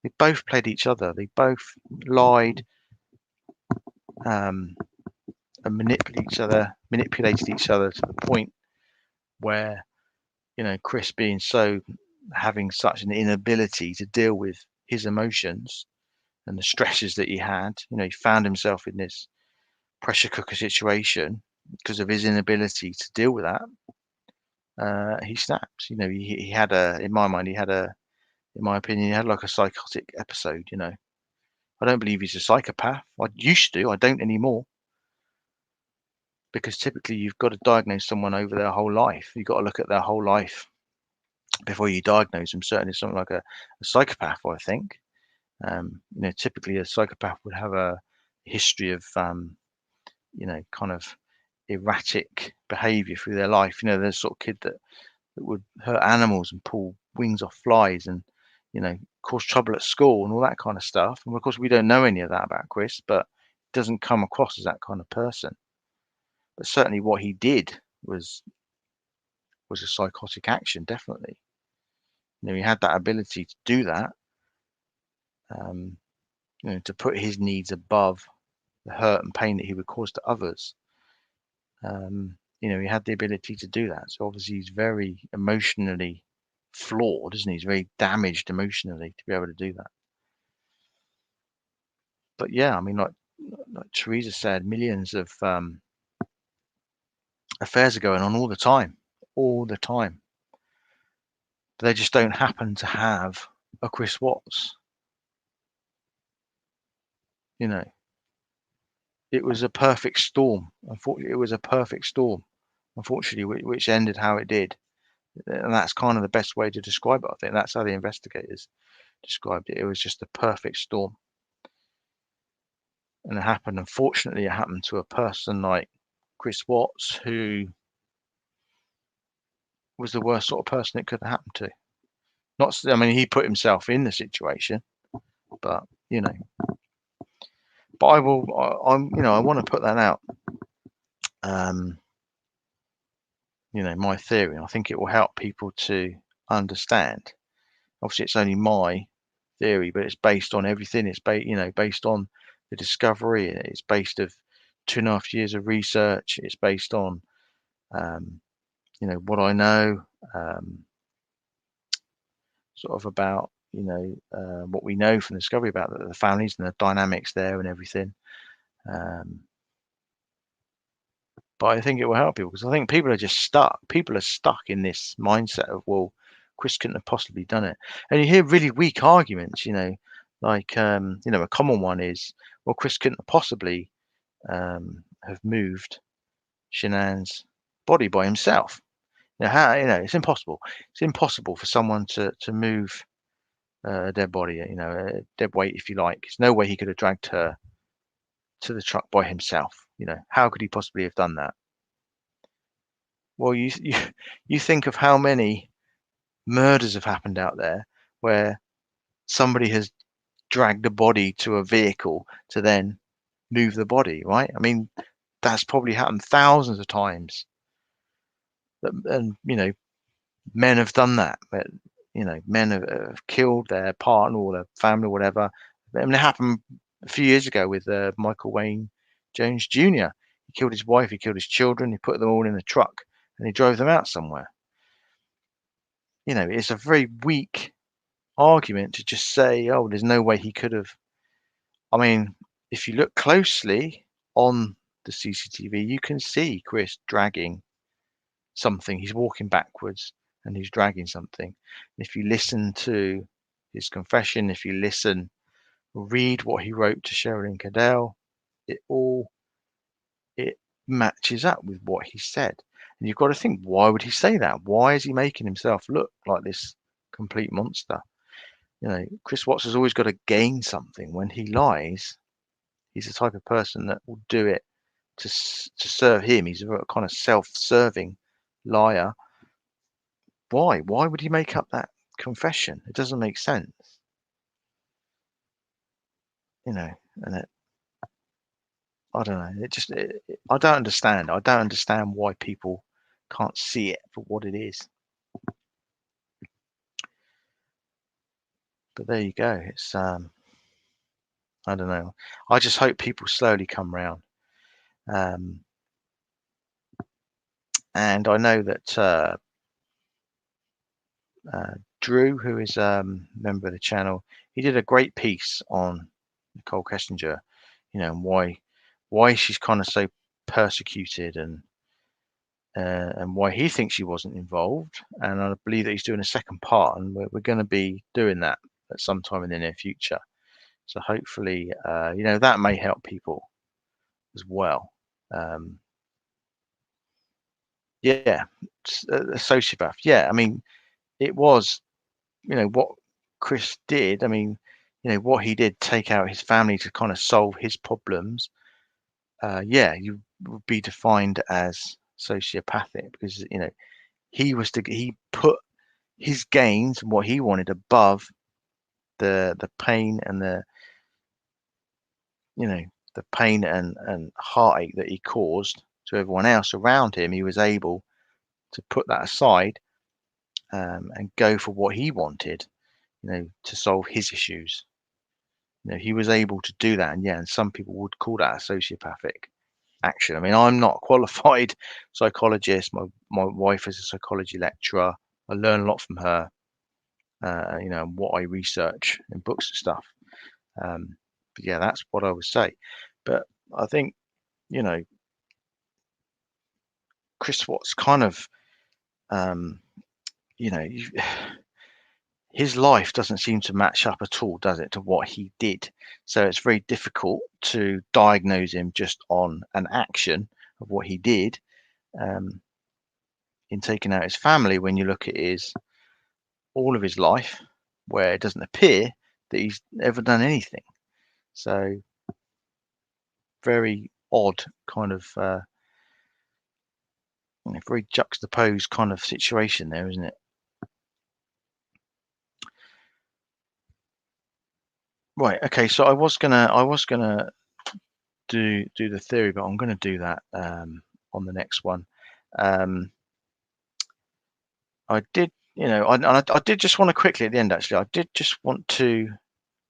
They both played each other. They both lied, and manipulated each other to the point where, Chris being having such an inability to deal with his emotions and the stresses that he had, he found himself in this pressure cooker situation because of his inability to deal with that. He snaps. He had in my mind, in my opinion, he had like a psychotic episode. I don't believe he's a psychopath. I used to. I don't anymore. Because typically you've got to diagnose someone over their whole life. You've got to look at their whole life before you diagnose them. Certainly something like a psychopath, I think. Typically a psychopath would have a history of, kind of erratic behavior through their life. The sort of kid that would hurt animals and pull wings off flies and, cause trouble at school and all that kind of stuff. And of course, we don't know any of that about Chris, but it doesn't come across as that kind of person. But certainly what he did was a psychotic action, definitely. He had that ability to do that, um, to put his needs above the hurt and pain that he would cause to others. He had the ability to do that. So obviously he's very emotionally flawed, isn't he? He's very damaged emotionally to be able to do that. But yeah, I mean, like Teresa said, millions of affairs are going on all the time, all the time. But they just don't happen to have a Chris Watts. It was a perfect storm. Unfortunately, it was a perfect storm. Unfortunately, which ended how it did, and that's kind of the best way to describe it. I think that's how the investigators described it. It was just a perfect storm, and it happened. Unfortunately, it happened to a person like Chris Watts, who was the worst sort of person it could have happened to. Not, I mean, he put himself in the situation, but you know. But I want to put that out. My theory. I think it will help people to understand. Obviously, it's only my theory, but it's based on everything. It's based on the discovery. It's based of 2.5 years of research. It's based on what I know, sort of about what we know from the discovery about the families and the dynamics there and everything. But I think it will help people, because I think people are just stuck. People are stuck in this mindset of, well, Chris couldn't have possibly done it. And you hear really weak arguments, like a common one is, well, Chris couldn't have possibly have moved Shanann's body by himself. How it's impossible. It's impossible for someone to move a dead body, a dead weight, if you like. There's no way he could have dragged her to the truck by himself. How could he possibly have done that? Well, you think of how many murders have happened out there where somebody has dragged a body to a vehicle to then move the body, right? I mean, that's probably happened thousands of times. And men have done that. But, men have killed their partner or their family or whatever. I mean, it happened a few years ago with Michael Wayne Jones Jr. He killed his wife, he killed his children, he put them all in a truck and he drove them out somewhere. It's a very weak argument to just say, oh, there's no way he could have. I mean, if you look closely on the CCTV, you can see Chris dragging something. He's walking backwards and he's dragging something. If you listen to his confession, if you read what he wrote to Sherilyn Cadell, it matches up with what he said. And you've got to think, why would he say that? Why is he making himself look like this complete monster? Chris Watts has always got to gain something when he lies. He's the type of person that will do it to serve him. He's a kind of self-serving liar. Why? Why would he make up that confession? It doesn't make sense. And I don't know. I don't understand. I don't understand why people can't see it for what it is. But there you go. It's I don't know. I just hope people slowly come round. And I know that Drew, who is a member of the channel, he did a great piece on Nicole Kessinger, and why she's kind of so persecuted and why he thinks she wasn't involved. And I believe that he's doing a second part, and we're going to be doing that at some time in the near future. So hopefully, that may help people as well. Yeah, a sociopath. Yeah, I mean, it was, what Chris did. I mean, what he did, take out his family to kind of solve his problems. Yeah, you would be defined as sociopathic, because he put his gains and what he wanted above the pain and the pain and heartache that he caused to everyone else around him. He was able to put that aside and go for what he wanted, to solve his issues. He was able to do that, and some people would call that a sociopathic action. I mean, I'm not a qualified psychologist. My wife is a psychology lecturer. I learn a lot from her, what I research in books and stuff. But yeah, that's what I would say. But I think, Chris Watts kind of, you know, his life doesn't seem to match up at all, does it, to what he did? So it's very difficult to diagnose him just on an action of what he did in taking out his family, when you look at all of his life, where it doesn't appear that he's ever done anything. So very odd kind of very juxtaposed kind of situation there, isn't it? Right. Okay. So I was gonna do the theory, but I'm gonna do that on the next one. Um, I did, I did just want to quickly at the end. Actually, I did just want to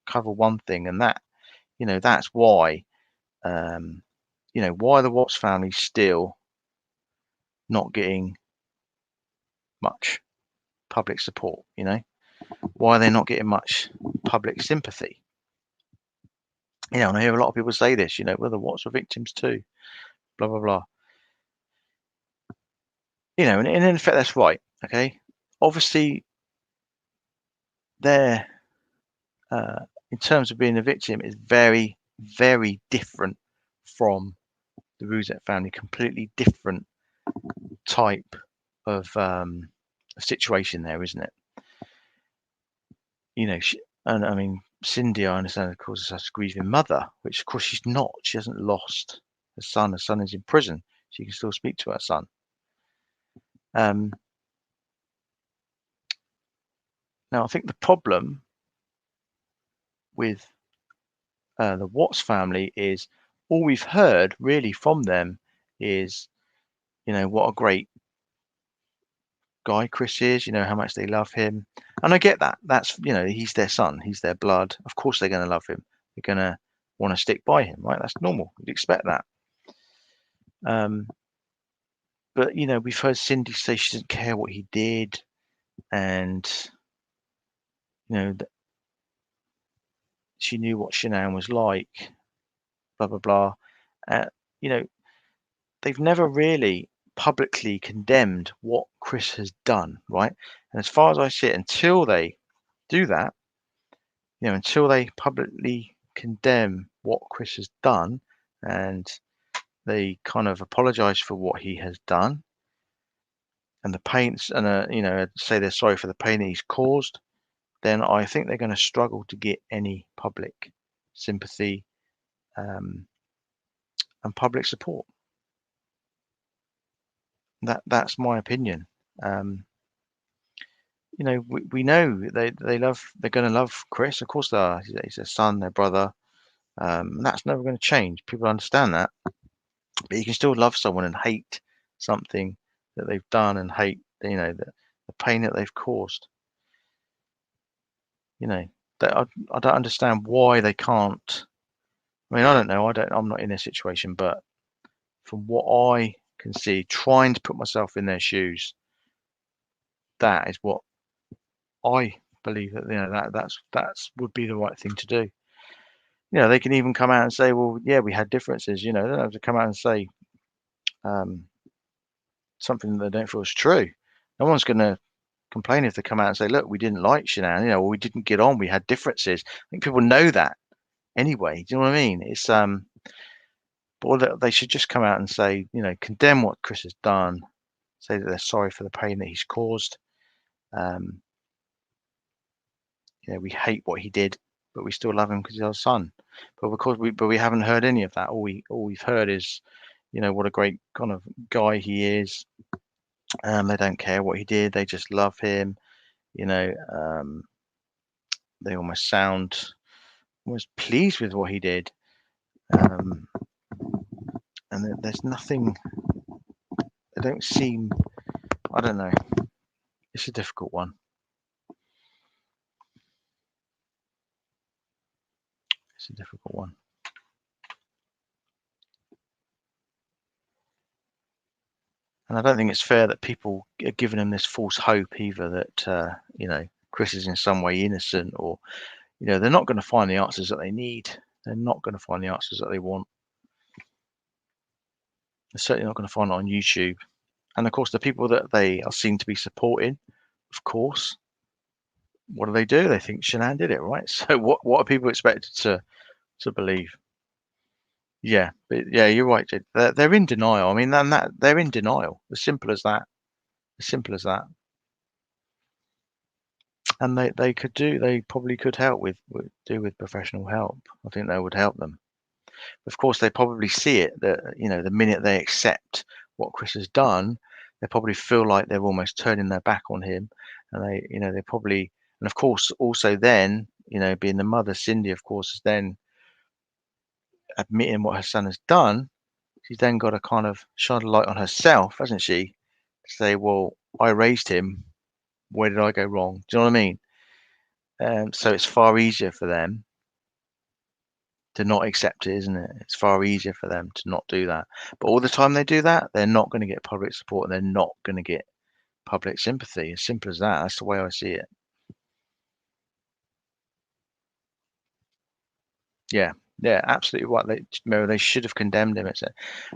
cover one thing, and that's why, um, why the Watts family still not getting much public support. Why they're not getting much public sympathy. And I hear a lot of people say this. Well, the Watts were victims too. Blah blah blah. And in effect, that's right. Okay. Obviously, they're in terms of being a victim is very, very different from the Rosette family. Completely different type of situation there, isn't it? And I mean, Cindy, I understand, of course, is such a grieving mother, which of course she's not. She hasn't lost her son. Her son is in prison. She can still speak to her son. Um, Now, I think the problem with the Watts family is all we've heard really from them is, what a great guy Chris is, how much they love him. And I get that. That's, he's their son, he's their blood. Of course they're going to love him. They're going to want to stick by him, right? That's normal. You'd expect that. But, we've heard Cindy say she doesn't care what he did. And, she knew what Shanann was like, blah, blah, blah. Uh, you know, they've never really publicly condemned what Chris has done, right? And as far as I see it, until they do that, until they publicly condemn what Chris has done and they kind of apologize for what he has done and the pain and say they're sorry for the pain that he's caused, then I think they're going to struggle to get any public sympathy um, and public support. That's my opinion. Um, we know they're going to love Chris. Of course they are. He's their son, their brother. And that's never going to change. People understand that. But you can still love someone and hate something that they've done and hate, the pain that they've caused. I don't understand why they can't. I mean, I don't know. I'm not in their situation, but from what I can see, trying to put myself in their shoes, that is what I believe that that's would be the right thing to do. They can even come out and say, well, yeah, we had differences. They don't have to come out and say um, something that they don't feel is true. No one's going to complain if they come out and say, look, we didn't like Shanann, or we didn't get on, we had differences. I think people know that anyway. Do you know what I mean? It's but they should just come out and say, condemn what Chris has done, say that they're sorry for the pain that he's caused. Um, we hate what he did, but we still love him because he's our son. But because we haven't heard any of that. All we've heard is, what a great kind of guy he is. They don't care what he did; they just love him. They almost sound almost pleased with what he did. And there's nothing. They don't seem. I don't know. It's a difficult one. It's a difficult one. And I don't think it's fair that people are giving him this false hope either that Chris is in some way innocent, or they're not going to find the answers that they need. They're not going to find the answers that they want. They're certainly not going to find it on YouTube. And of course, the people that they are seen to be supporting, of course, what do? They think Shanann did it, right? So what are people expected to believe? Yeah, but yeah, you're right, Jed. They're in denial. I mean, that they're in denial. As simple as that. As simple as that. And they probably could help with professional help. I think that would help them. Of course, they probably see it that the minute they accept what Chris has done, They probably feel like they're almost turning their back on him, and they probably, and of course, also then, being the mother, Cindy, of course, is then admitting what her son has done. She's then got to kind of shine a light on herself, hasn't she? To say, well, I raised him. Where did I go wrong? Do you know what I mean? So it's far easier for them to not accept it, isn't it? It's far easier for them to not do that. But all the time they do that, they're not going to get public support and they're not going to get public sympathy. As simple as that. That's the way I see it. Yeah, yeah, absolutely right. They should have condemned him,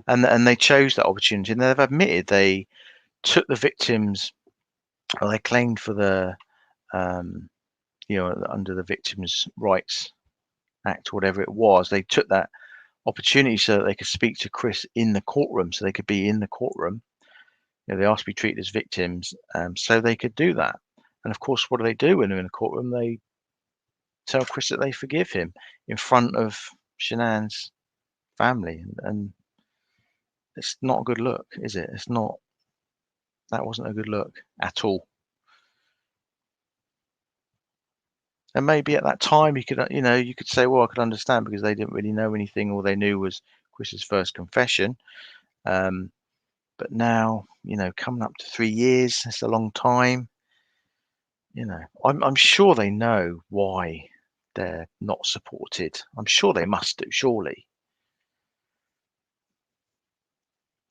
and they chose that opportunity. And they've admitted they took the victims, or they claimed for the, um, under the Victims' Rights Act, whatever it was. They took that opportunity so that they could speak to Chris in the courtroom, so they could be in the courtroom. They asked to be treated as victims, so they could do that. And of course, what do when they're in the courtroom? They tell Chris that they forgive him in front of Shanann's family, and it's not a good look, is it? It's not. That wasn't a good look at all. And maybe at that time you could say, well, I could understand because they didn't really know anything. All they knew was Chris's first confession. But now, coming up to 3 years, it's a long time. I'm sure they know why they're not supported. I'm sure they must do, surely.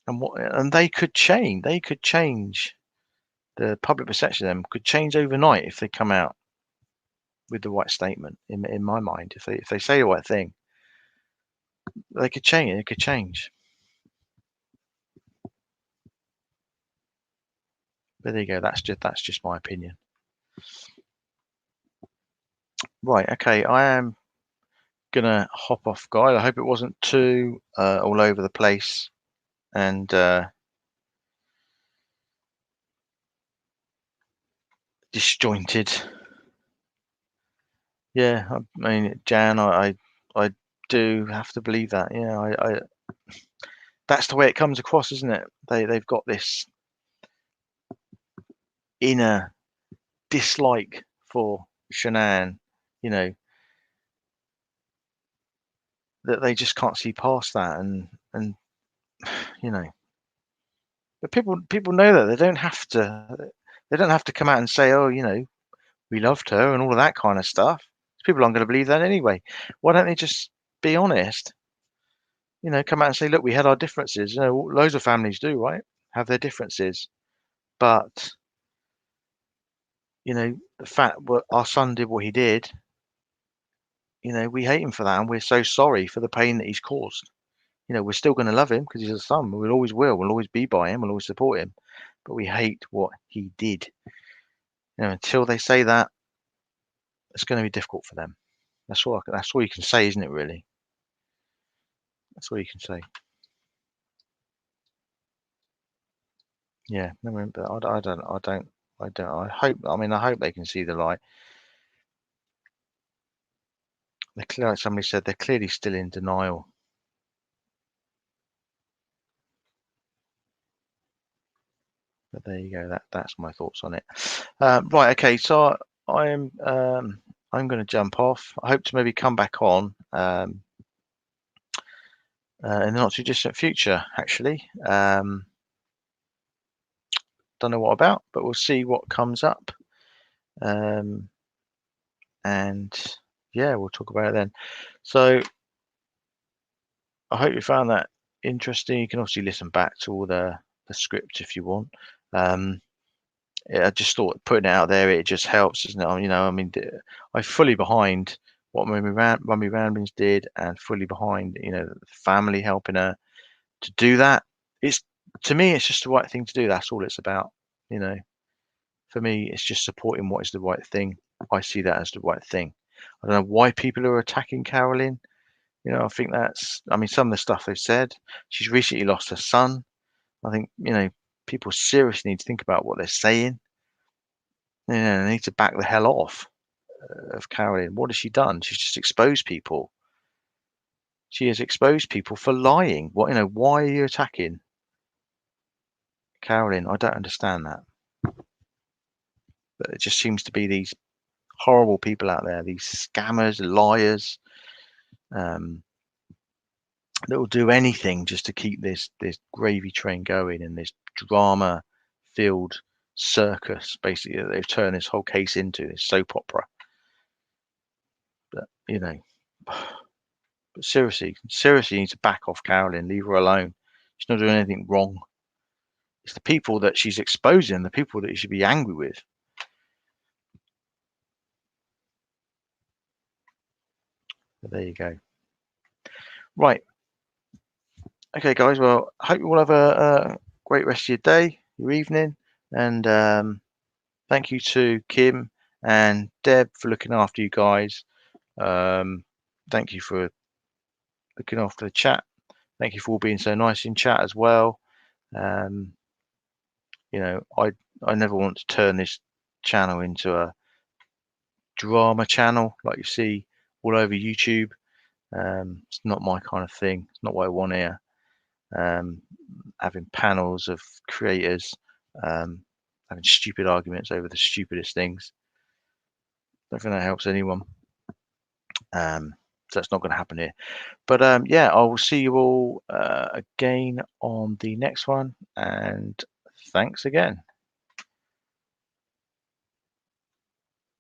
And they could change. They could change. The public perception of them could change overnight if they come out with the right statement. In my mind, if they say the right thing, they could change. It could change. But there you go. That's just my opinion. Right. Okay. I am gonna hop off, guys. I hope it wasn't too all over the place and disjointed. Yeah, I mean, Jan, I do have to believe that. Yeah, that's the way it comes across, isn't it? They've got this inner dislike for Shanann, you know, that they just can't see past that, and you know, but people know that they don't have to come out and say, oh, we loved her and all of that kind of stuff. People aren't going to believe that anyway. Why don't they just be honest? Come out and say, look, we had our differences. Loads of families do, right? Have their differences, but the fact that our son did what he did, we hate him for that, and we're so sorry for the pain that he's caused. We're still going to love him because he's a son. We'll always will. We'll always be by him. We'll always support him. But we hate what he did. Until they say that, it's going to be difficult for them. That's all you can say, isn't it? Really, that's all you can say. Yeah, I mean, but I don't. I hope. I mean, I hope they can see the light. Like somebody said, they're clearly still in denial. But there you go. That's my thoughts on it. Right. Okay. So I'm going to jump off. I hope to maybe come back on in the not too distant future. Actually, don't know what about, but we'll see what comes up. And yeah, we'll talk about it then. So I hope you found that interesting. You can obviously listen back to all the script if you want. I just thought putting it out there, it just helps, doesn't it? I mean, I'm fully behind what Mummy Ramblings did, and fully behind, the family helping her to do that. To me, it's just the right thing to do. That's all it's about. You know, for me, it's just supporting what is the right thing. I see that as the right thing. I don't know why people are attacking Carolyn. I think I mean, some of the stuff they've said. She's recently lost her son. I think, people seriously need to think about what they're saying. They need to back the hell off of Carolyn. What has she done? She's just exposed people. She has exposed people for lying. Why are you attacking Carolyn, I don't understand that. But it just seems to be these horrible people out there, these scammers, liars, um, that will do anything just to keep this gravy train going and this drama-filled circus, basically, that they've turned this whole case into, this soap opera. But but seriously, you need to back off Carolyn, leave her alone. She's not doing anything wrong. It's the people that she's exposing, the people that you should be angry with. But there you go. Right. Okay, guys. Well, I hope you all have a great rest of your day, your evening, and thank you to Kim and Deb for looking after you guys. Thank you for looking after the chat. Thank you for all being so nice in chat as well. I never want to turn this channel into a drama channel like you see all over YouTube. It's not my kind of thing. It's not what I want here. Having panels of creators having stupid arguments over the stupidest things. I don't think that helps anyone. So that's not going to happen here. But yeah, I will see you all again on the next one. And thanks again.